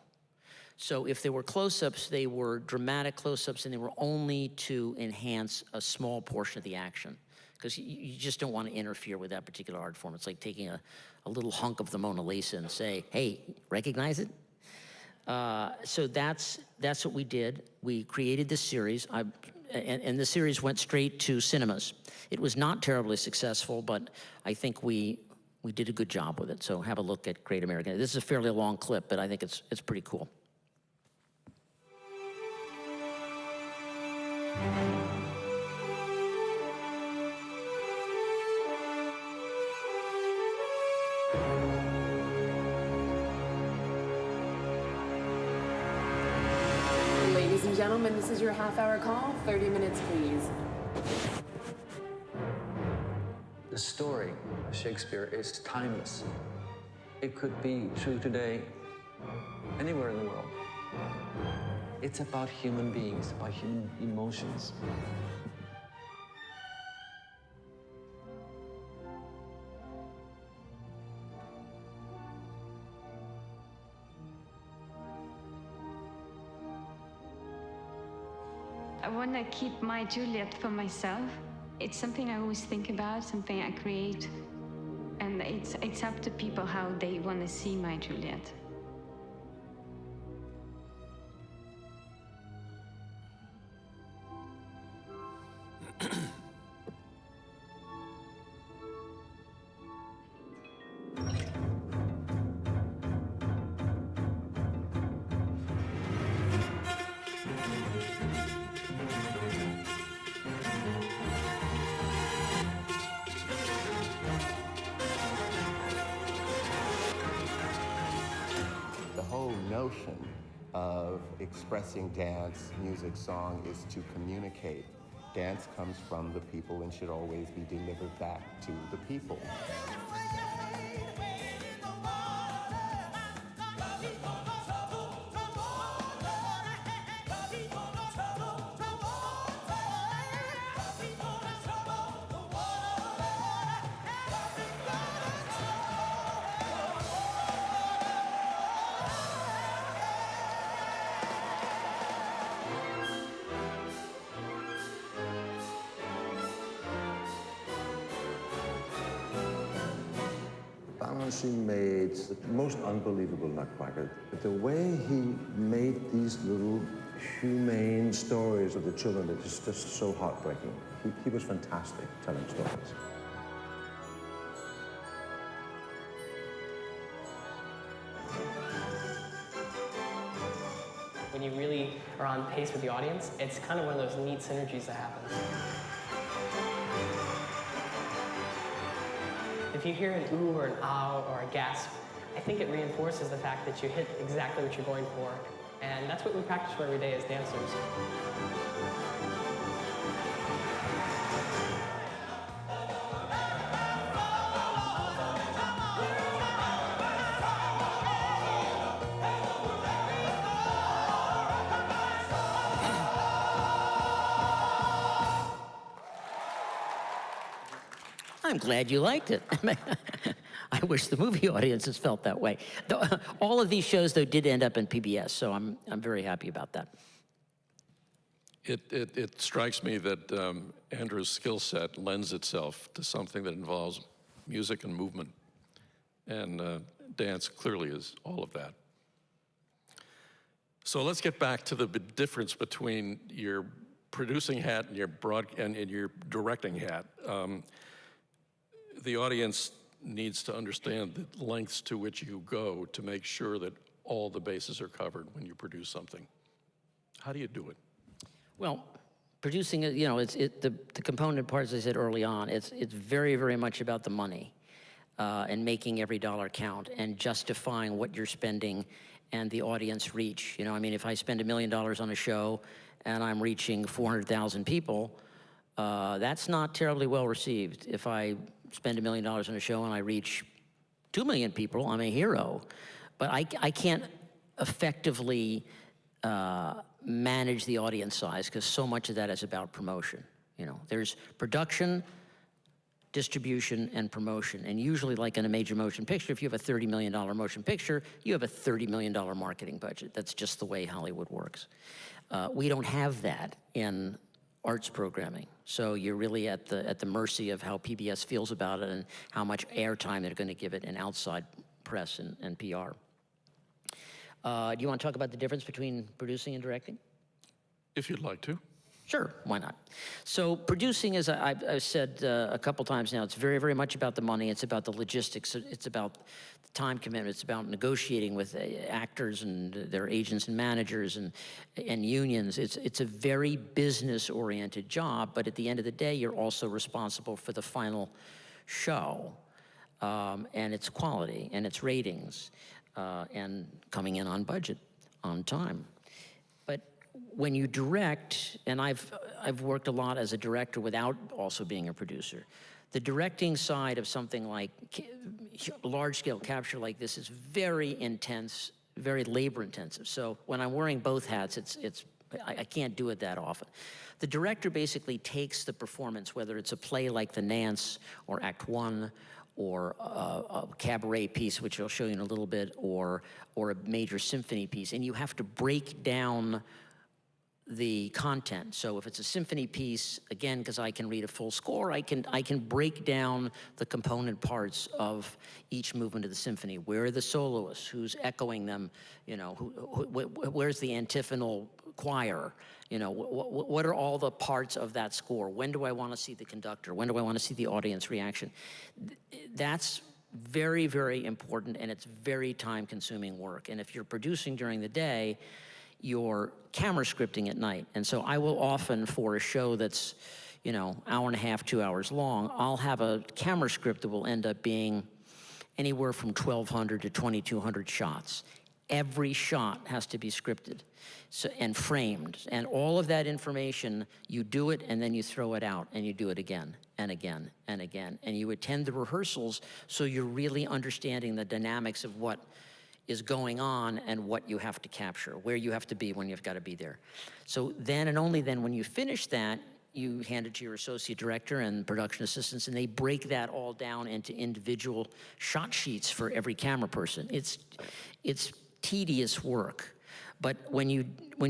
So if there were close-ups, they were dramatic close-ups, and they were only to enhance a small portion of the action, because you just don't want to interfere with that particular art form. It's like taking a little hunk of the Mona Lisa and say, hey, recognize it? So that's what we did. We created this series, and the series went straight to cinemas. It was not terribly successful, but I think we did a good job with it. So have a look at Great American. This is a fairly long clip, but I think it's pretty cool. Ladies and gentlemen, this is your half-hour call. 30 minutes, please. The story of Shakespeare is timeless. It could be true today, anywhere in the world. It's about human beings, about human emotions. I want to keep my Juliet for myself. It's something I always think about, something I create. And it's up to people how they want to see my Juliet. Notion of expressing dance, music, song is to communicate. Dance comes from the people and should always be delivered back to the people. He made the most unbelievable Nutcracker. The way he made these little humane stories of the children that is just so heartbreaking. He was fantastic telling stories. When you really are on pace with the audience, it's kind of one of those neat synergies that happens. If you hear an ooh or an ah or a gasp, I think it reinforces the fact that you hit exactly what you're going for. And that's what we practice for every day as dancers. I'm glad you liked it. I wish the movie audiences felt that way. All of these shows, though, did end up in PBS, so I'm very happy about that. It strikes me that Andrew's skill set lends itself to something that involves music and movement, and dance clearly is all of that. So let's get back to the difference between your producing hat and your directing hat. The audience needs to understand the lengths to which you go to make sure that all the bases are covered when you produce something. How do you do it? Well, producing, you know, the component parts, as I said early on, it's very, very much about the money and making every dollar count and justifying what you're spending and the audience reach. You know, I mean, if I spend $1 million on a show and I'm reaching 400,000 people, that's not terribly well received. If I spend $1 million on a show and I reach 2 million people, I'm a hero. But I can't effectively manage the audience size, because so much of that is about promotion. You know, there's production, distribution, and promotion. And usually, like in a major motion picture, if you have a $30 million motion picture, you have a $30 million marketing budget. That's just the way Hollywood works. We don't have that in arts programming. So you're really at the mercy of how PBS feels about it and how much airtime they're going to give it in outside press and PR. Do you want to talk about the difference between producing and directing? If you'd like to. Sure, why not? So producing, as I've said a couple times now, it's very, very much about the money. It's about the logistics. It's about the time commitment. It's about negotiating with actors and their agents and managers and unions. It's a very business-oriented job, but at the end of the day, you're also responsible for the final show and its quality and its ratings and coming in on budget, on time. When you direct, and I've worked a lot as a director without also being a producer, the directing side of something like large-scale capture like this is very intense, very labor-intensive. So when I'm wearing both hats, I can't do it that often. The director basically takes the performance, whether it's a play like the Nance or Act One, or a cabaret piece, which I'll show you in a little bit, or a major symphony piece, and you have to break down the content. So if it's a symphony piece, again, because I can read a full score, I can break down the component parts of each movement of the symphony. Where are the soloists? Who's echoing them? You know, where's the antiphonal choir? You know, what are all the parts of that score? When do I want to see the conductor? When do I want to see the audience reaction? That's very, very important, and it's very time-consuming work. And if you're producing during the day, you're camera scripting at night. And so I will often, for a show that's, you know, hour and a half, 2 hours long, I'll have a camera script that will end up being anywhere from 1,200 to 2,200 shots. Every shot has to be scripted and framed. And all of that information, you do it and then you throw it out and you do it again and again and again. And you attend the rehearsals so you're really understanding the dynamics of what is going on and what you have to capture, where you have to be when you've got to be there. So then and only then when you finish that, you hand it to your associate director and production assistants, and they break that all down into individual shot sheets for every camera person. It's tedious work. But when you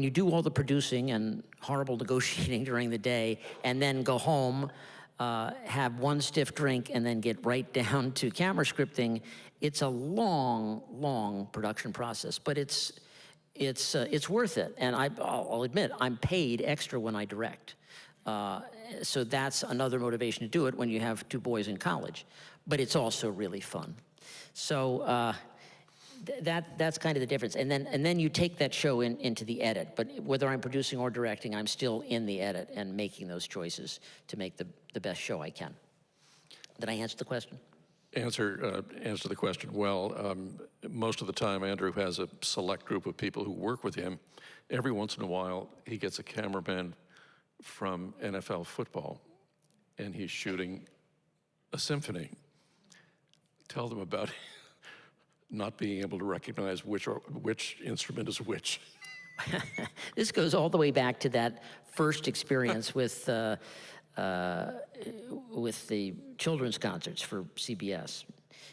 do all the producing and horrible negotiating during the day and then go home, have one stiff drink and then get right down to camera scripting, it's a long, long production process, but it's worth it. And I'll admit, I'm paid extra when I direct. So that's another motivation to do it when you have two boys in college. But it's also really fun. So that's kind of the difference. And then you take that show into the edit. But whether I'm producing or directing, I'm still in the edit and making those choices to make the best show I can. Did I answer the question? Answer the question well. Most of the time, Andrew has a select group of people who work with him. Every once in a while, he gets a cameraman from NFL football, and he's shooting a symphony. Tell them about not being able to recognize which instrument is which. This goes all the way back to that first experience with the children's concerts for CBS,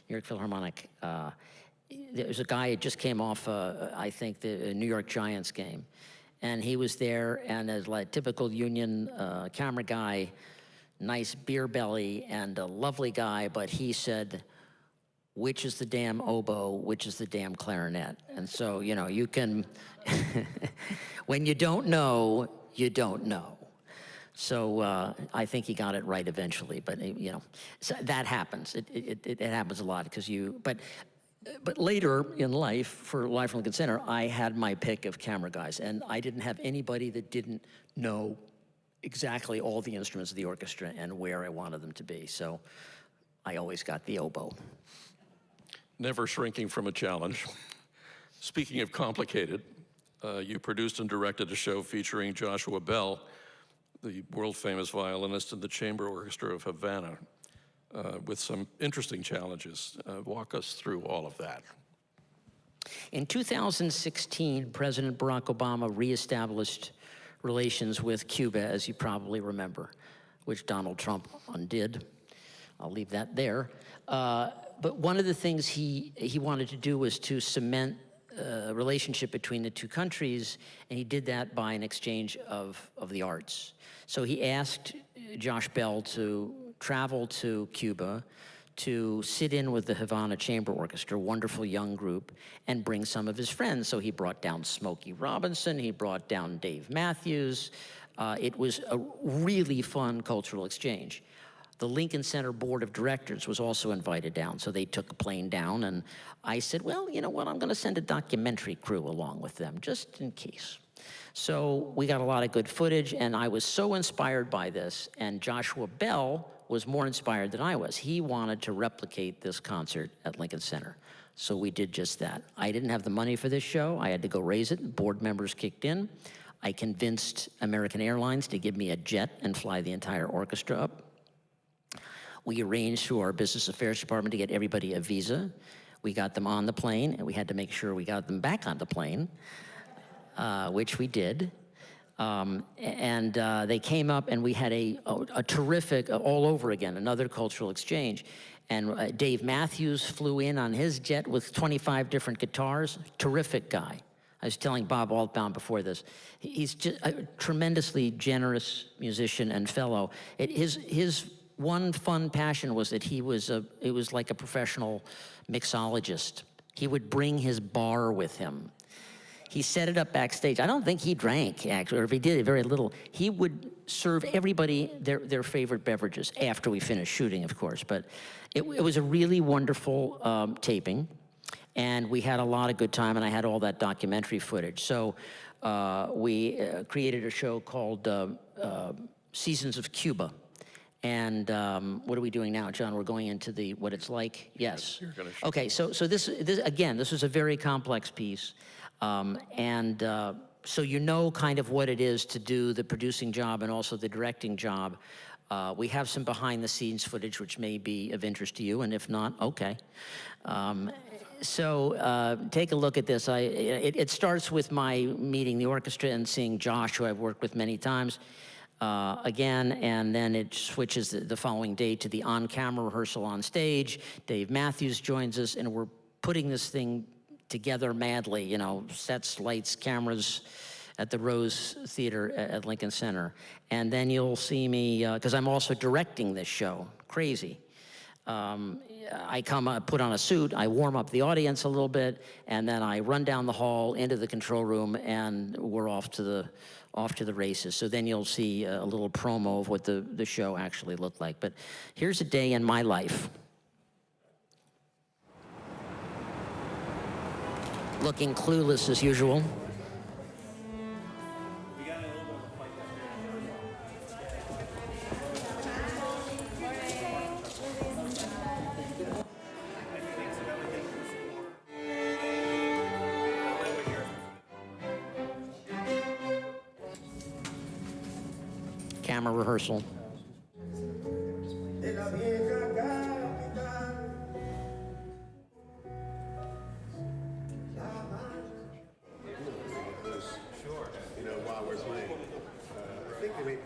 New York Philharmonic. There was a guy who just came off, I think, the New York Giants game. And he was there, and as like typical union camera guy, nice beer belly, and a lovely guy, but he said, which is the damn oboe, which is the damn clarinet? And so, you know, you can, when you don't know, you don't know. So I think he got it right eventually, but you know, so that happens. It happens a lot because but later in life, for Live from Lincoln Center, I had my pick of camera guys, and I didn't have anybody that didn't know exactly all the instruments of the orchestra and where I wanted them to be. So I always got the oboe. Never shrinking from a challenge. Speaking of complicated, you produced and directed a show featuring Joshua Bell, the world-famous violinist in the Chamber Orchestra of Havana, with some interesting challenges. Walk us through all of that. In 2016, President Barack Obama reestablished relations with Cuba, as you probably remember, which Donald Trump undid. I'll leave that there. But one of the things he wanted to do was to cement a relationship between the two countries, and he did that by an exchange of the arts. So he asked Josh Bell to travel to Cuba to sit in with the Havana Chamber Orchestra, wonderful young group, and bring some of his friends. So he brought down Smokey Robinson, he brought down Dave Matthews. It was a really fun cultural exchange. The Lincoln Center Board of Directors was also invited down, so they took a plane down, and I said, well, you know what, I'm gonna send a documentary crew along with them, just in case. So we got a lot of good footage, and I was so inspired by this, and Joshua Bell was more inspired than I was. He wanted to replicate this concert at Lincoln Center. So we did just that. I didn't have the money for this show. I had to go raise it. Board members kicked in. I convinced American Airlines to give me a jet and fly the entire orchestra up. We arranged through our business affairs department to get everybody a visa. We got them on the plane, and we had to make sure we got them back on the plane, which we did. They came up, and we had a terrific, all over again, another cultural exchange. And Dave Matthews flew in on his jet with 25 different guitars. Terrific guy. I was telling Bob Altbaum before this. He's just a tremendously generous musician and fellow. His one fun passion was that it was like a professional mixologist. He would bring his bar with him. He set it up backstage. I don't think he drank, actually, or if he did, very little. He would serve everybody their favorite beverages after we finished shooting, of course. But it was a really wonderful taping, and we had a lot of good time, and I had all that documentary footage. So we created a show called Seasons of Cuba. And what are we doing now, John? We're going into what it's like? Yes. You're gonna shoot. Okay, so this again, this was a very complex piece. So you know kind of what it is to do the producing job and also the directing job. We have some behind the scenes footage which may be of interest to you, and if not, okay. Take a look at this. It starts with my meeting the orchestra and seeing Josh, who I've worked with many times, again, and then it switches the following day to the on-camera rehearsal on stage. Dave Matthews joins us, and we're putting this thing together madly, you know, sets, lights, cameras at the Rose Theater at Lincoln Center. And then you'll see me, because I'm also directing this show, crazy. I put on a suit, I warm up the audience a little bit, and then I run down the hall into the control room, and we're off to the races. So then you'll see a little promo of what the show actually looked like. But here's a day in my life. Looking clueless as usual. Camera rehearsal.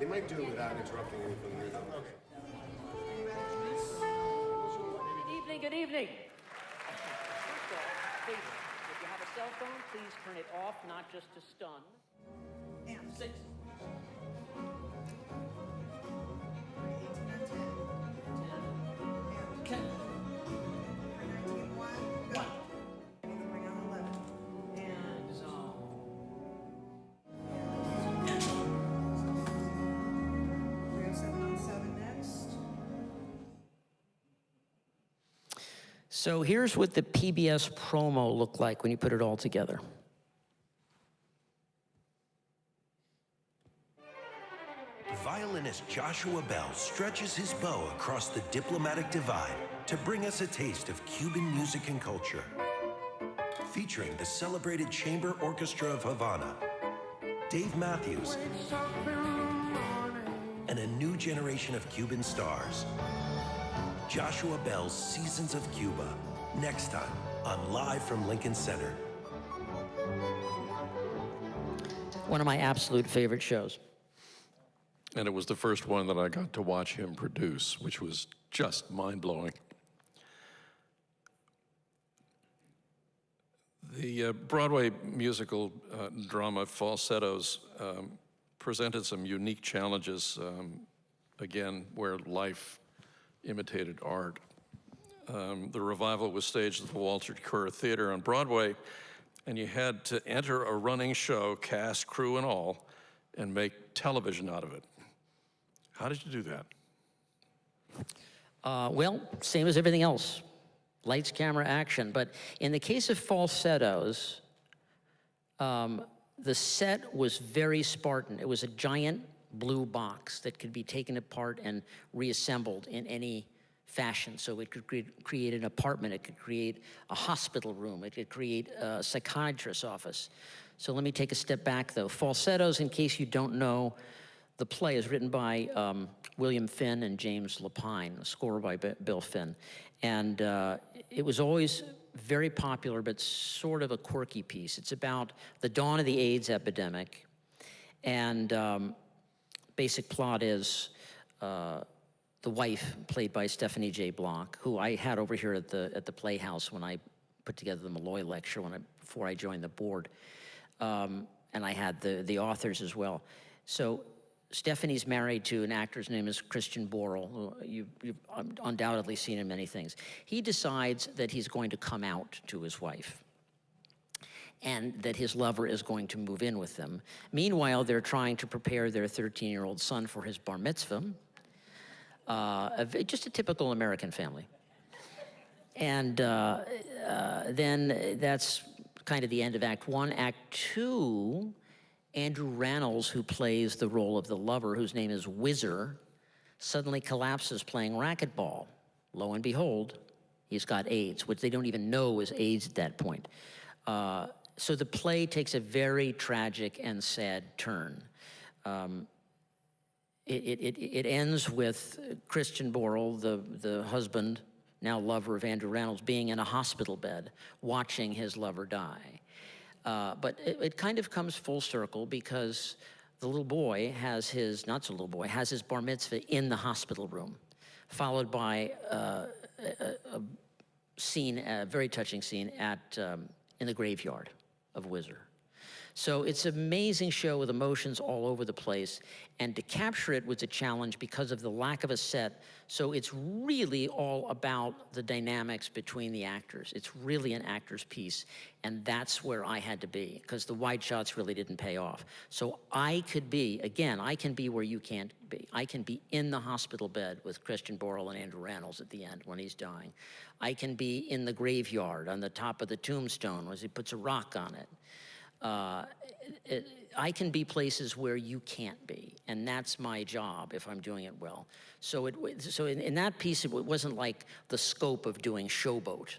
They might do it without interrupting anything. Good evening. Please, if you have a cell phone, please turn it off, not just to stun. And 6. So here's what the PBS promo looked like when you put it all together. Violinist Joshua Bell stretches his bow across the diplomatic divide to bring us a taste of Cuban music and culture. Featuring the celebrated Chamber Orchestra of Havana, Dave Matthews, and a new generation of Cuban stars. Joshua Bell's Seasons of Cuba, next time on Live from Lincoln Center, One of my absolute favorite shows. And it was the first one that I got to watch him produce, which was just mind-blowing. The Broadway musical drama Falsettos presented some unique challenges, again, where life imitated art. The revival was staged at the Walter Kerr Theater on Broadway, and you had to enter a running show, cast, crew, and all, and make television out of it. How did you do that? Well, same as everything else. Lights, camera, action. But in the case of Falsettos, the set was very Spartan. It was a giant blue box that could be taken apart and reassembled in any fashion. So it could create an apartment, it could create a hospital room, it could create a psychiatrist's office. So let me take a step back though. Falsettos, in case you don't know, the play is written by William Finn and James Lapine, a score by Bill Finn. And it was always very popular, but sort of a quirky piece. It's about the dawn of the AIDS epidemic. And basic plot is the wife, played by Stephanie J. Block, who I had over here at the Playhouse when I put together the Malloy lecture before I joined the board. And I had the authors as well. So Stephanie's married to an actor's name is Christian Borle. You've undoubtedly seen him in many things. He decides that he's going to come out to his wife and that his lover is going to move in with them. Meanwhile, they're trying to prepare their 13-year-old son for his bar mitzvah. Just a typical American family. And then that's kind of the end of Act 1. Act 2, Andrew Rannells, who plays the role of the lover, whose name is Whizzer, suddenly collapses playing racquetball. Lo and behold, he's got AIDS, which they don't even know is AIDS at that point. So the play takes a very tragic and sad turn. It ends with Christian Borle, the husband, now lover of Andrew Rannells, being in a hospital bed, watching his lover die. But it kind of comes full circle because the little boy has his, not so little boy, has his bar mitzvah in the hospital room, followed by a scene, a very touching scene in the graveyard of Whizzer. So it's an amazing show with emotions all over the place, and to capture it was a challenge because of the lack of a set. So it's really all about the dynamics between the actors. It's really an actor's piece, and that's where I had to be, because the wide shots really didn't pay off. So I could be, again, I can be where you can't be. I can be in the hospital bed with Christian Borle and Andrew Rannells at the end when he's dying. I can be in the graveyard on the top of the tombstone as he puts a rock on it. I can be places where you can't be, and that's my job if I'm doing it well. So in that piece, it wasn't like the scope of doing Showboat.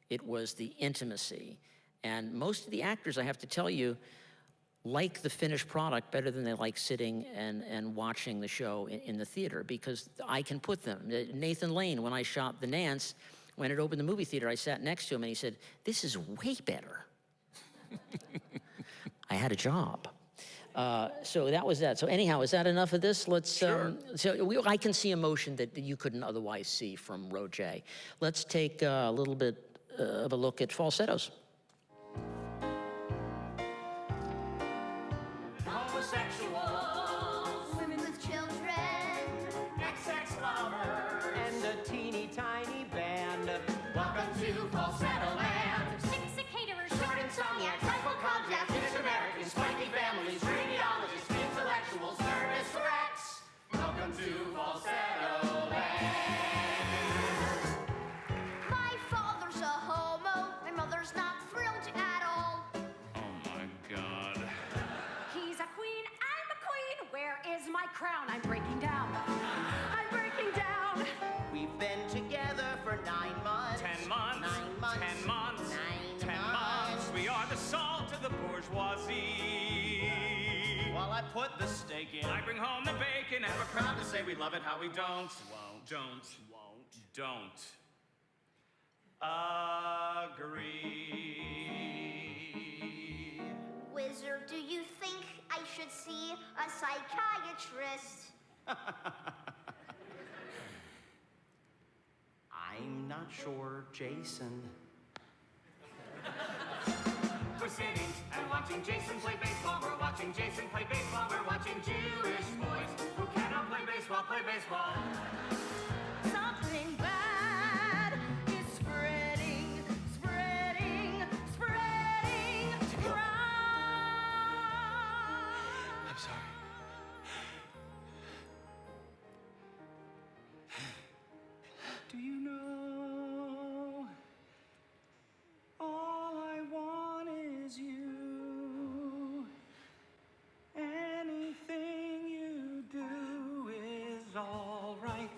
It was the intimacy. And most of the actors, I have to tell you, like the finished product better than they like sitting and watching the show in the theater, because I can put them. Nathan Lane, when I shot The Nance, when it opened the movie theater, I sat next to him and he said, "This is way better." I had a job. So that was that. So anyhow, is that enough of this? Let's, sure. I can see emotion that you couldn't otherwise see from Roger. Let's take a little bit of a look at Falsettos. Homosexuals, women with children, XX lovers, and a teeny tiny band. Welcome to Falsetto Land. Sick caterers, Short insomniacs, hypochondriacs, British Americans, spiky families, radiologists, intellectuals, nervous wrecks. Welcome to Falsetto Land. My father's a homo, my mother's not thrilled at all. Oh my God. he's a queen, I'm a queen. Where is my crown? I'm breaking down. I'm breaking down. We've been together for 9 months. 10 months. 9 months. 10 months. 9 10 months. We are the salt of the bourgeoisie. While I put the steak in, I bring home the bacon, and we're proud to say we love it how we don't agree. Wizard, do you think I see a psychiatrist. I'm not sure, Jason. We're sitting and watching Jason play baseball. We're watching Jason play baseball. We're watching Jewish boys who cannot play baseball, play baseball. Something bad is spreading, spreading, spreading. I'm sorry. Do you know all I want is you? Anything you do is all right.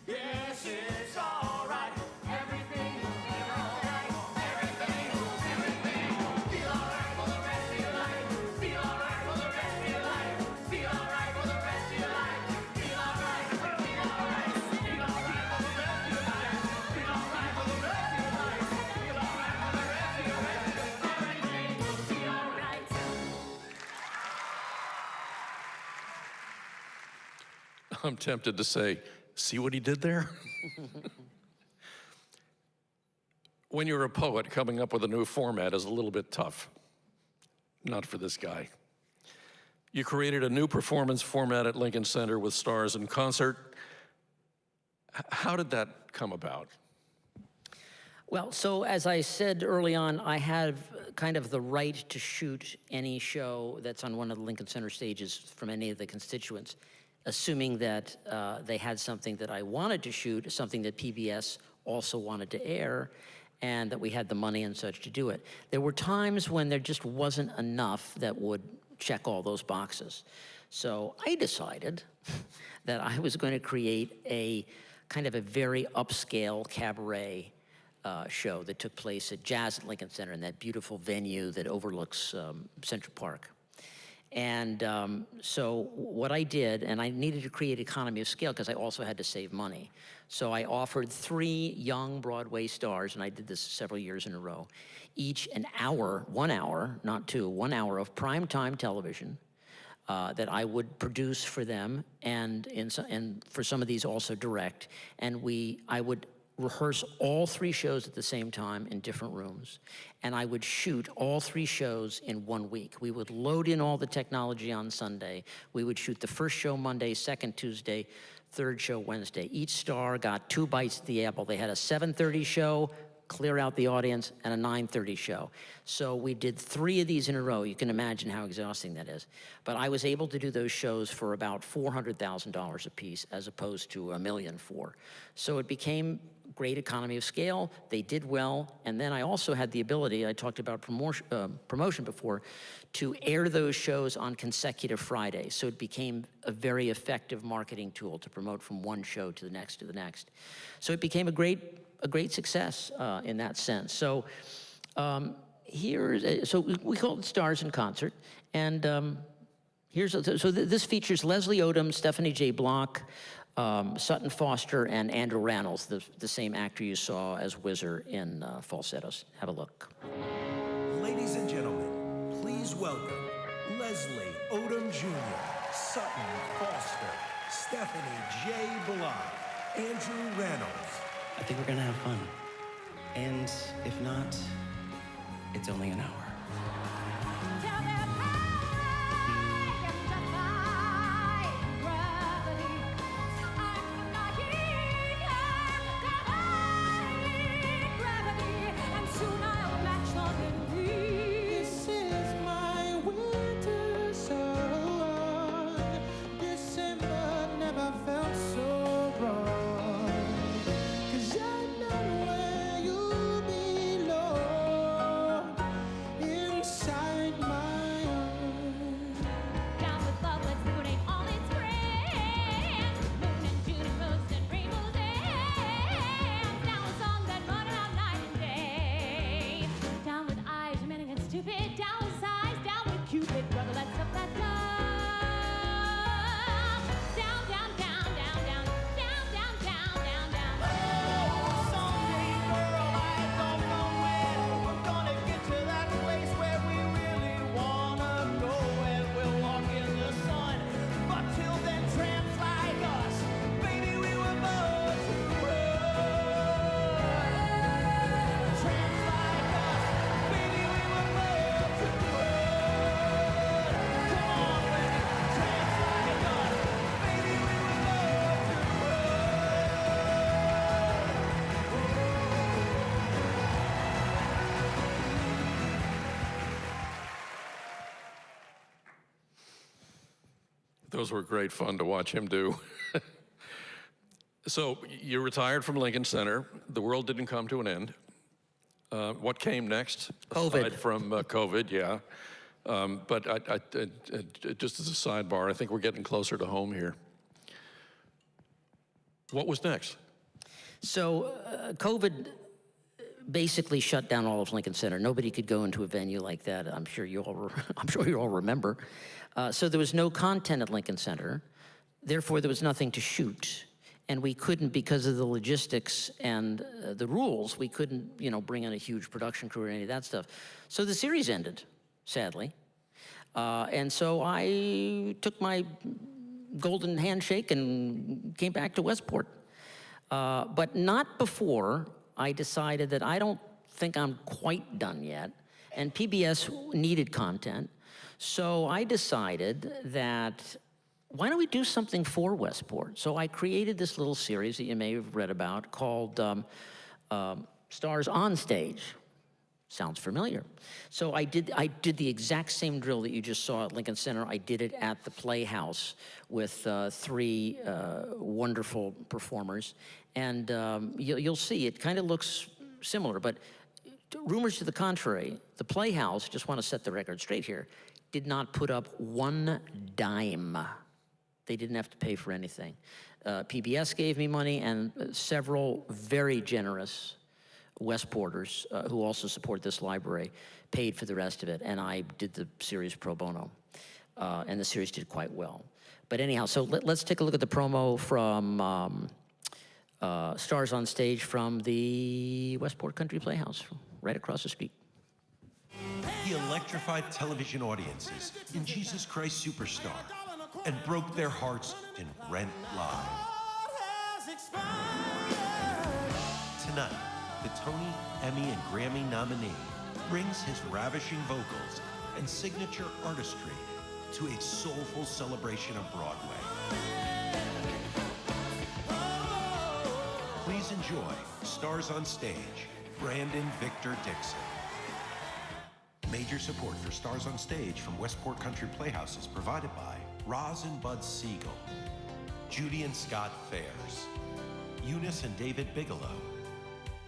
Yes, it's all right. Everything will be all right. Everything will be all right for the rest of your life. Feel all right for the rest of your life. Feel all right for the rest of your life. Feel all right. Feel all right. Feel all right for the rest of your life. Feel all right for the rest of your life. Feel all right for the rest of your life. Everything will be all right. I'm tempted to say, see what he did there? When you're a poet, coming up with a new format is a little bit tough. Not for this guy. You created a new performance format at Lincoln Center with Stars in Concert. How did that come about? Well, so as I said early on, I have kind of the right to shoot any show that's on one of the Lincoln Center stages from any of the constituents, assuming that they had something that I wanted to shoot, something that PBS also wanted to air, and that we had the money and such to do it. There were times when there just wasn't enough that would check all those boxes. So I decided that I was going to create a kind of a very upscale cabaret show that took place at Jazz at Lincoln Center in that beautiful venue that overlooks Central Park. And so what I did, and I needed to create economy of scale because I also had to save money. So I offered 3 young Broadway stars, and I did this several years in a row, each an hour, 1 hour, not 2, 1 hour of primetime television that I would produce for them, and for some of these also direct. And I would rehearse all 3 shows at the same time in different rooms, and I would shoot all 3 shows in 1 week. We would load in all the technology on Sunday. We would shoot the first show Monday, second Tuesday, third show Wednesday. Each star got 2 bites at the apple. They had a 7:30 show, clear out the audience, and a 9:30 show. So we did 3 of these in a row. You can imagine how exhausting that is. But I was able to do those shows for about $400,000 a piece, as opposed to $1 million for. So it became great economy of scale. They did well. And then I also had the ability, I talked about promotion before, to air those shows on consecutive Fridays. So it became a very effective marketing tool to promote from one show to the next to the next. So it became a great success in that sense. So so we call it Stars in Concert. And this features Leslie Odom, Stephanie J. Block, Sutton Foster, and Andrew Rannells, the same actor you saw as Whizzer in Falsettos. Have a look. Ladies and gentlemen, please welcome Leslie Odom Jr., Sutton Foster, Stephanie J. Block, Andrew Rannells. I think we're gonna have fun. And if not, it's only an hour. Inside Those were great fun to watch him do. So you retired from Lincoln Center. The world didn't come to an end. What came next? COVID. Aside from COVID, yeah. But just as a sidebar, I think we're getting closer to home here. What was next? So COVID basically shut down all of Lincoln Center. Nobody could go into a venue like that. I'm sure you all remember. So there was no content at Lincoln Center. Therefore, there was nothing to shoot. And we couldn't, because of the logistics and the rules, we couldn't, bring in a huge production crew or any of that stuff. So the series ended, sadly. And so I took my golden handshake and came back to Westport. But not before I decided that I don't think I'm quite done yet, and PBS needed content. So I decided that, why don't we do something for Westport? So I created this little series that you may have read about called Stars on Stage. Sounds familiar. So I did the exact same drill that you just saw at Lincoln Center. I did it at the Playhouse with 3 wonderful performers. And you'll see, it kind of looks similar, but rumors to the contrary, the Playhouse, just want to set the record straight here, did not put up 1 dime. They didn't have to pay for anything. PBS gave me money, and several very generous Westporters, who also support this library, paid for the rest of it, and I did the series pro bono. And the series did quite well. But anyhow, so let's take a look at the promo from Stars on Stage from the Westport Country Playhouse, right across the street. He electrified television audiences in Jesus Christ Superstar and broke their hearts in Rent Live. Tonight, the Tony, Emmy, and Grammy nominee brings his ravishing vocals and signature artistry to a soulful celebration of Broadway. Please enjoy Stars on Stage, Brandon Victor Dixon. Major support for Stars on Stage from Westport Country Playhouse is provided by Roz and Bud Siegel, Judy and Scott Fairs, Eunice and David Bigelow,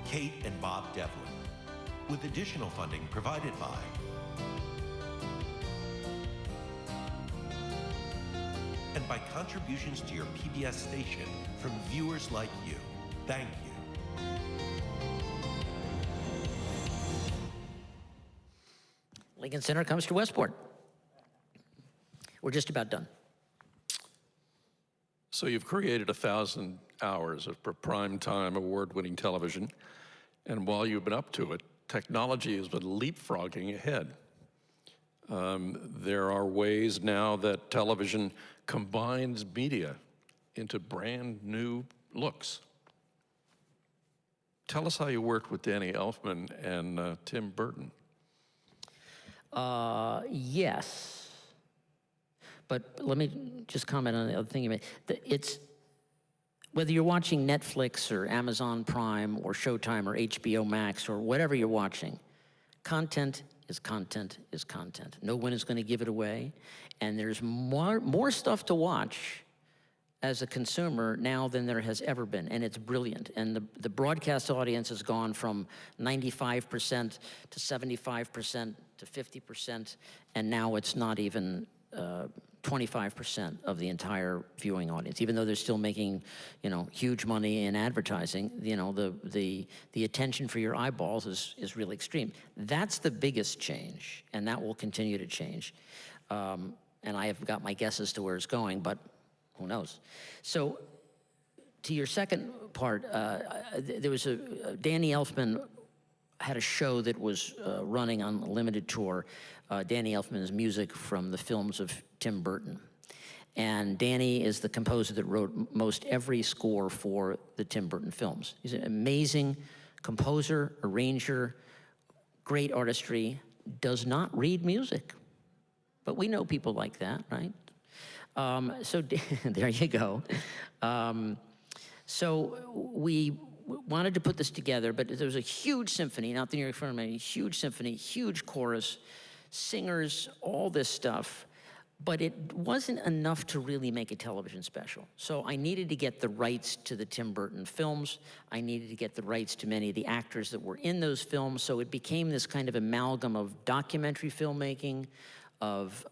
Kate and Bob Devlin, with additional funding provided by and by contributions to your PBS station from viewers like you. Thank you. Lincoln Center comes to Westport. We're just about done. So you've created 1,000 hours of prime-time award-winning television, and while you've been up to it, technology has been leapfrogging ahead. There are ways now that television combines media into brand new looks. Tell us how you worked with Danny Elfman and Tim Burton. Yes. But let me just comment on the other thing you made. It's, whether you're watching Netflix or Amazon Prime or Showtime or HBO Max or whatever you're watching, content is content is content. No one is going to give it away. And there's more stuff to watch as a consumer now than there has ever been, and it's brilliant. And the broadcast audience has gone from 95% to 75% to 50%, and now it's not even 25% of the entire viewing audience. Even though they're still making, huge money in advertising, the attention for your eyeballs is really extreme. That's the biggest change, and that will continue to change. And I have got my guess as to where it's going, but who knows? So, to your second part, there was Danny Elfman had a show that was running on a limited tour. Danny Elfman's music from the films of Tim Burton. And Danny is the composer that wrote most every score for the Tim Burton films. He's an amazing composer, arranger, great artistry, does not read music. But we know people like that, right? So there you go. So we wanted to put this together, but there was a huge symphony, not the New York Philharmonic, huge symphony, huge chorus, singers, all this stuff. but it wasn't enough to really make a television special. So I needed to get the rights to the Tim Burton films. I needed to get the rights to many of the actors that were in those films. So it became this kind of amalgam of documentary filmmaking, of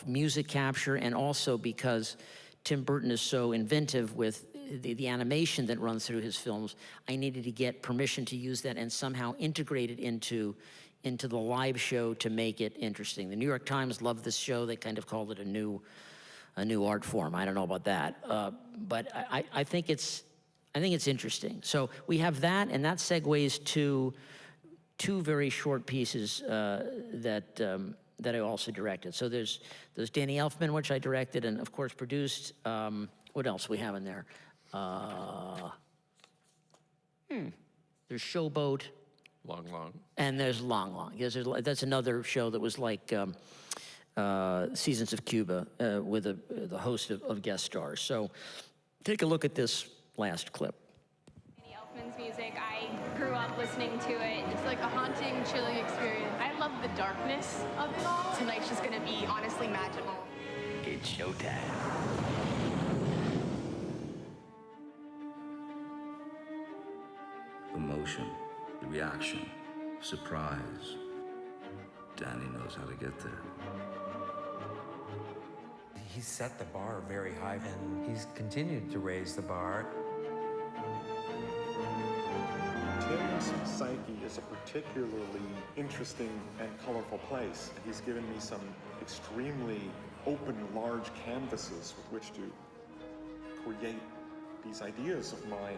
music capture, and also because Tim Burton is so inventive with the animation that runs through his films, I needed to get permission to use that and somehow integrate it into the live show to make it interesting. The New York Times loved this show. They kind of called it a new art form. I don't know about that, but I think it's interesting. So we have that, and that segues to two very short pieces that I also directed. So there's Danny Elfman, which I directed and of course produced. What else we have in there? There's Showboat. Long Long. And there's Long Long. That's another show that was like Seasons of Cuba with the host of guest stars. So take a look at this last clip. Danny Elfman's music, I grew up listening to it. It's like a haunting, chilling experience. I love the darkness of it all. Tonight's just gonna be honestly magical. It's showtime. Emotion, the reaction, surprise. Danny knows how to get there. He set the bar very high, and he's continued to raise the bar. Tim's psyche is a particularly interesting and colorful place. He's given me some extremely open, large canvases with which to create these ideas of mine.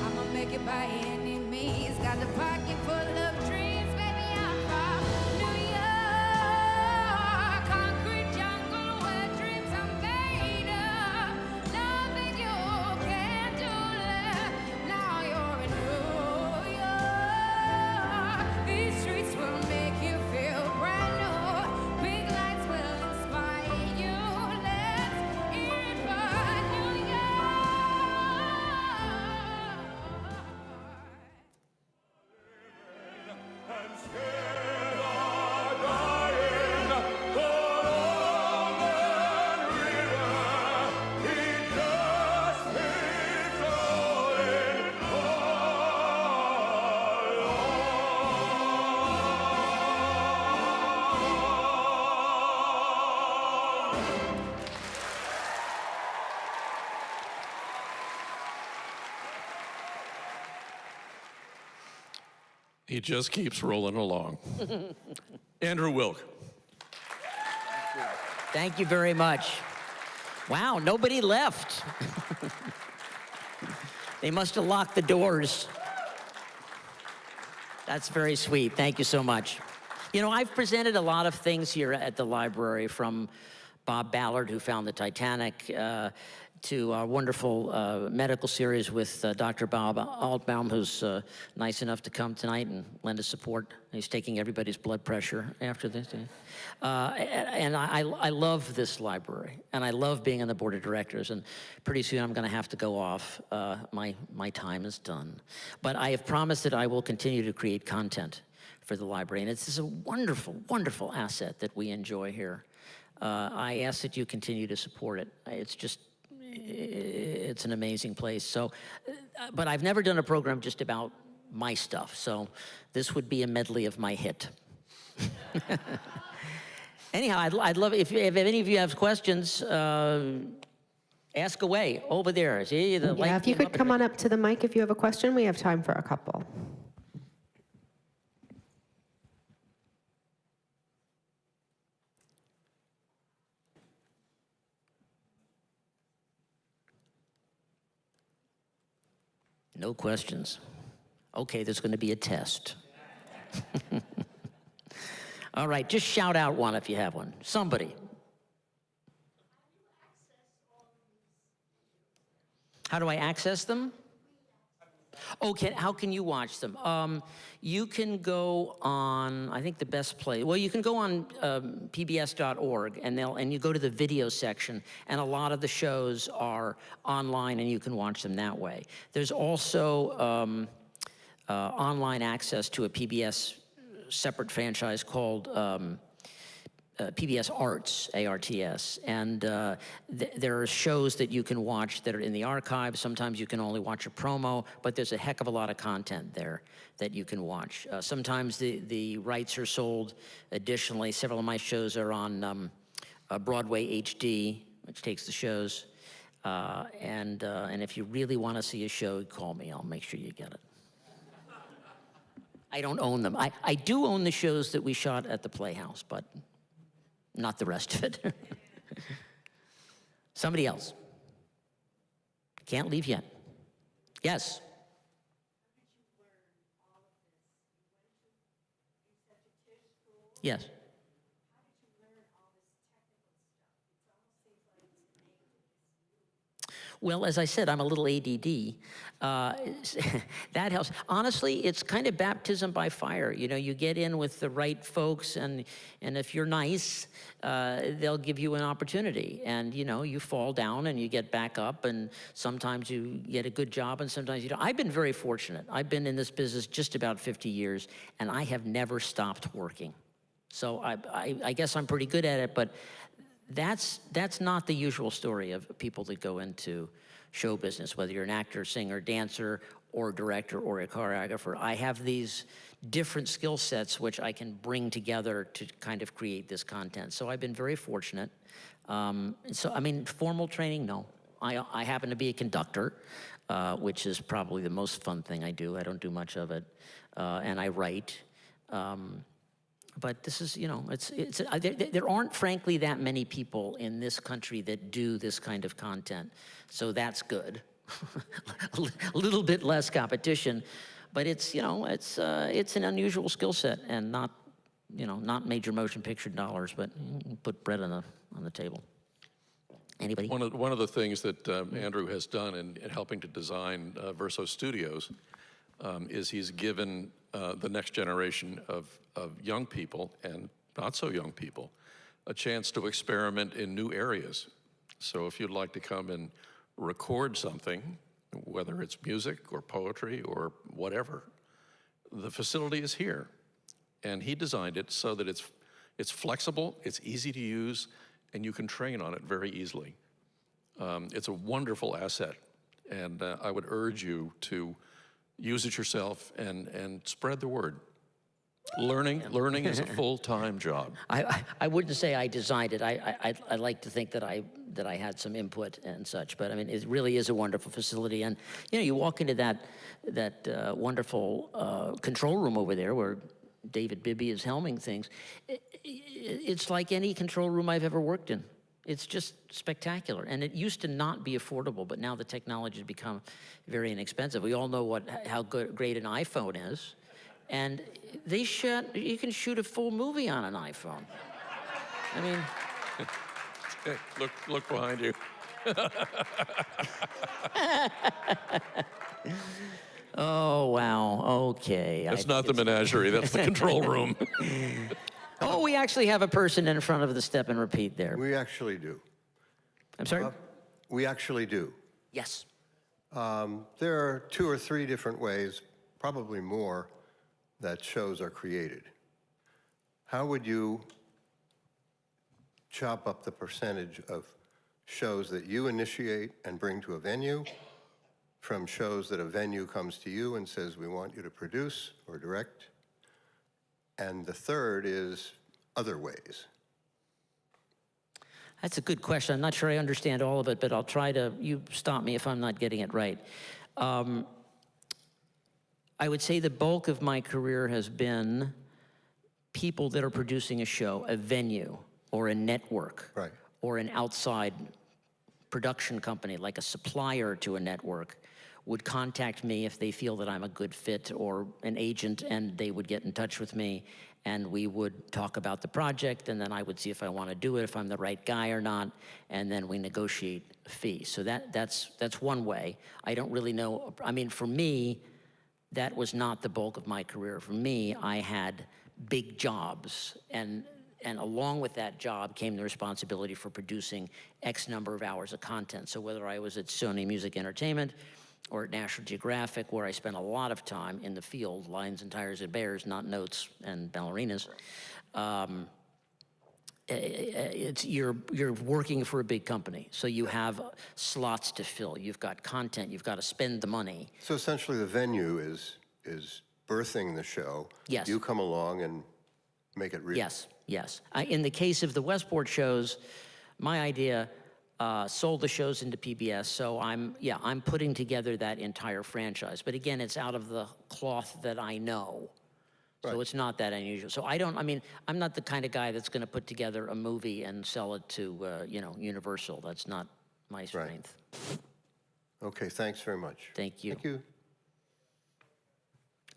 I'ma make it by any means. Got a pocket full of dreams, baby. I'm from New York, concrete jungle where dreams are made of. Loving you can't do that. Now you're in New York. These streets will make you feel brand new. Big lights will inspire you. Let's hear it for New He just keeps rolling along. Andrew Wilk. Thank you very much. Wow, nobody left. They must have locked the doors. That's very sweet. Thank you so much. You know, I've presented a lot of things here at the library, from Bob Ballard, who found the Titanic, to our wonderful medical series with Dr. Bob Altbaum, who's nice enough to come tonight and lend his support. He's taking everybody's blood pressure after this. And I love this library, and I love being on the board of directors, and pretty soon I'm gonna have to go off. My time is done. But I have promised that I will continue to create content for the library, and it's a wonderful, wonderful asset that we enjoy here. I ask that you continue to support it. It's an amazing place. So, but I've never done a program just about my stuff, so this would be a medley of my hit. Anyhow, I'd love, if any of you have questions, ask away over there. See, Yeah, if you could come on up to the mic if you have a question, we have time for a couple. No questions. Okay, there's going to be a test. All right, just shout out one if you have one. Somebody. How do I access them? Okay, how can you watch them? You can go on, I think the best place, well, you can go on pbs.org and you go to the video section, and a lot of the shows are online and you can watch them that way. There's also online access to a PBS separate franchise called PBS Arts, ARTS, and there are shows that you can watch that are in the archive. Sometimes you can only watch a promo, but there's a heck of a lot of content there that you can watch. Sometimes the rights are sold. Additionally, several of my shows are on Broadway HD, which takes the shows. And if you really want to see a show, call me. I'll make sure you get it. I don't own them. I do own the shows that we shot at the Playhouse, but not the rest of it. Somebody else. Can't leave yet. Yes. Yes. Well, as I said, I'm a little ADD. That helps. Honestly, it's kind of baptism by fire. You know, you get in with the right folks, and if you're nice, they'll give you an opportunity. And, you know, you fall down and you get back up, and sometimes you get a good job, and sometimes you don't. I've been very fortunate. I've been in this business just about 50 years, and I have never stopped working. So I guess I'm pretty good at it, but that's not the usual story of people that go into show business, whether you're an actor, singer, dancer, or director, or a choreographer. I have these different skill sets which I can bring together to kind of create this content. So I've been very fortunate. So, I mean, formal training, no. I happen to be a conductor, which is probably the most fun thing I do. I don't do much of it. And I write. But this is, you know, there aren't, frankly, that many people in this country that do this kind of content. So that's good. A little bit less competition. But it's, you know, it's an unusual skill set, and not, you know, not major motion picture dollars, but put bread on the table. Anybody? One of the things that Andrew has done in helping to design Verso Studios is he's given the next generation of young people, and not so young people, a chance to experiment in new areas. So if you'd like to come and record something, whether it's music or poetry or whatever, the facility is here. And he designed it so that it's flexible, it's easy to use, and you can train on it very easily. It's a wonderful asset, and I would urge you to use it yourself and spread the word. Learning is a full-time job. I wouldn't say I designed it. I like to think that I had some input and such, but I mean, it really is a wonderful facility. And you know, you walk into that wonderful control room over there where David Bibby is helming things. It's like any control room I've ever worked in. It's just spectacular. And it used to not be affordable, but now the technology has become very inexpensive. We all know how great an iPhone is. And you can shoot a full movie on an iPhone. I mean. Hey, look behind you. Oh, wow, okay. That's not the menagerie, that's the control room. Oh, we actually have a person in front of the step and repeat there. We actually do. I'm sorry? We actually do. Yes. There are 2 or 3 different ways, probably more, that shows are created. How would you chop up the percentage of shows that you initiate and bring to a venue from shows that a venue comes to you and says, we want you to produce or direct? And the third is other ways. That's a good question. I'm not sure I understand all of it, but I'll try to, you stop me if I'm not getting it right. I would say the bulk of my career has been people that are producing a show, a venue, or a network, right, or an outside production company, like a supplier to a network, would contact me if they feel that I'm a good fit, or an agent, and they would get in touch with me, and we would talk about the project, and then I would see if I want to do it, if I'm the right guy or not, and then we negotiate a fee. So that's one way. I don't really know. I mean, for me, that was not the bulk of my career. For me, I had big jobs, and along with that job came the responsibility for producing X number of hours of content. So whether I was at Sony Music Entertainment or at National Geographic, where I spent a lot of time in the field, lions and tigers and bears, not notes and ballerinas, you're working for a big company, so you have slots to fill. You've got content. You've got to spend the money. So essentially, the venue is birthing the show. Yes. You come along and make it real. Yes, yes. In the case of the Westport shows, my idea sold the shows into PBS, so I'm putting together that entire franchise. But again, it's out of the cloth that I know. So it's not that unusual. So I'm not the kind of guy that's going to put together a movie and sell it to, Universal. That's not my strength. Okay, thanks very much. Thank you. Thank you.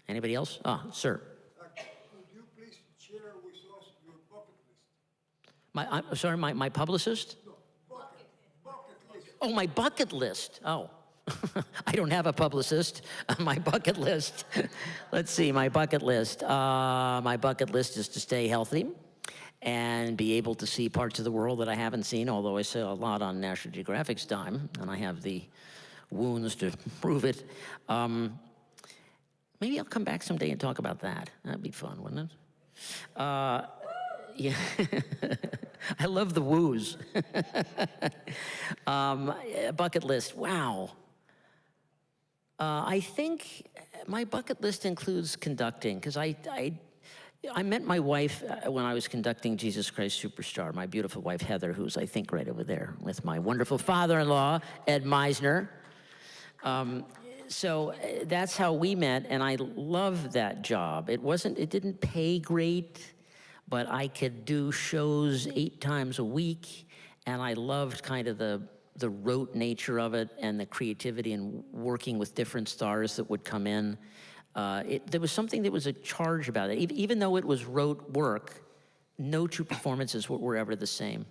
Anybody else? Sir. Could you please share with us your bucket list? I'm sorry, my publicist? No, bucket list. Oh, my bucket list. Oh. I don't have a publicist. My bucket list. Let's see, my bucket list. My bucket list is to stay healthy and be able to see parts of the world that I haven't seen, although I saw a lot on National Geographic's dime, and I have the wounds to prove it. Maybe I'll come back someday and talk about that. That'd be fun, wouldn't it? Yeah, I love the woos. Bucket list, wow. I think my bucket list includes conducting, because I met my wife when I was conducting Jesus Christ Superstar, my beautiful wife, Heather, who's, I think, right over there, with my wonderful father-in-law, Ed Meisner. So that's how we met, and I loved that job. It didn't pay great, but I could do shows 8 times a week, and I loved kind of the rote nature of it and the creativity and working with different stars that would come in. There was something that was a charge about it. Even though it was rote work, no two performances were ever the same.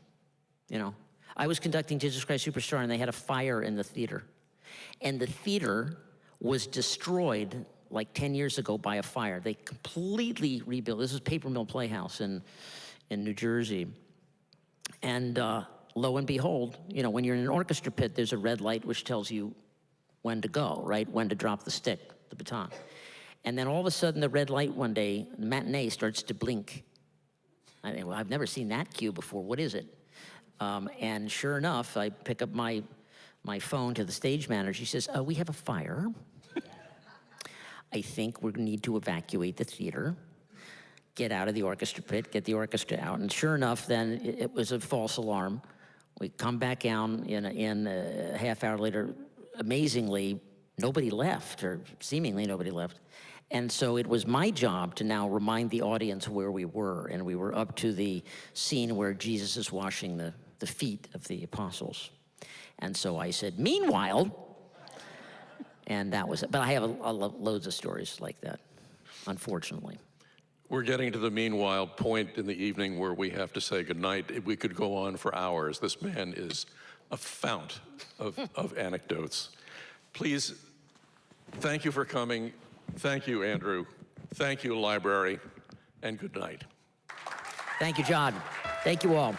I was conducting Jesus Christ Superstar, and they had a fire in the theater. And the theater was destroyed like 10 years ago by a fire. They completely rebuilt. This is Paper Mill Playhouse in New Jersey. And lo and behold, when you're in an orchestra pit, there's a red light which tells you when to go, right? When to drop the stick, the baton. And then all of a sudden, the red light one day, the matinee starts to blink. I think, well, I've never seen that cue before. What is it? And sure enough, I pick up my phone to the stage manager. She says, we have a fire. I think we need to evacuate the theater, get out of the orchestra pit, get the orchestra out. And sure enough, then it was a false alarm. We come back down in a half hour later. Amazingly, nobody left, or seemingly nobody left. And so it was my job to now remind the audience where we were. And we were up to the scene where Jesus is washing the feet of the apostles. And so I said, meanwhile, and that was it. But I have loads of stories like that, unfortunately. We're getting to the meanwhile point in the evening where we have to say goodnight. We could go on for hours. This man is a fount of anecdotes. Please, thank you for coming. Thank you, Andrew. Thank you, library, and good night. Thank you, John. Thank you all.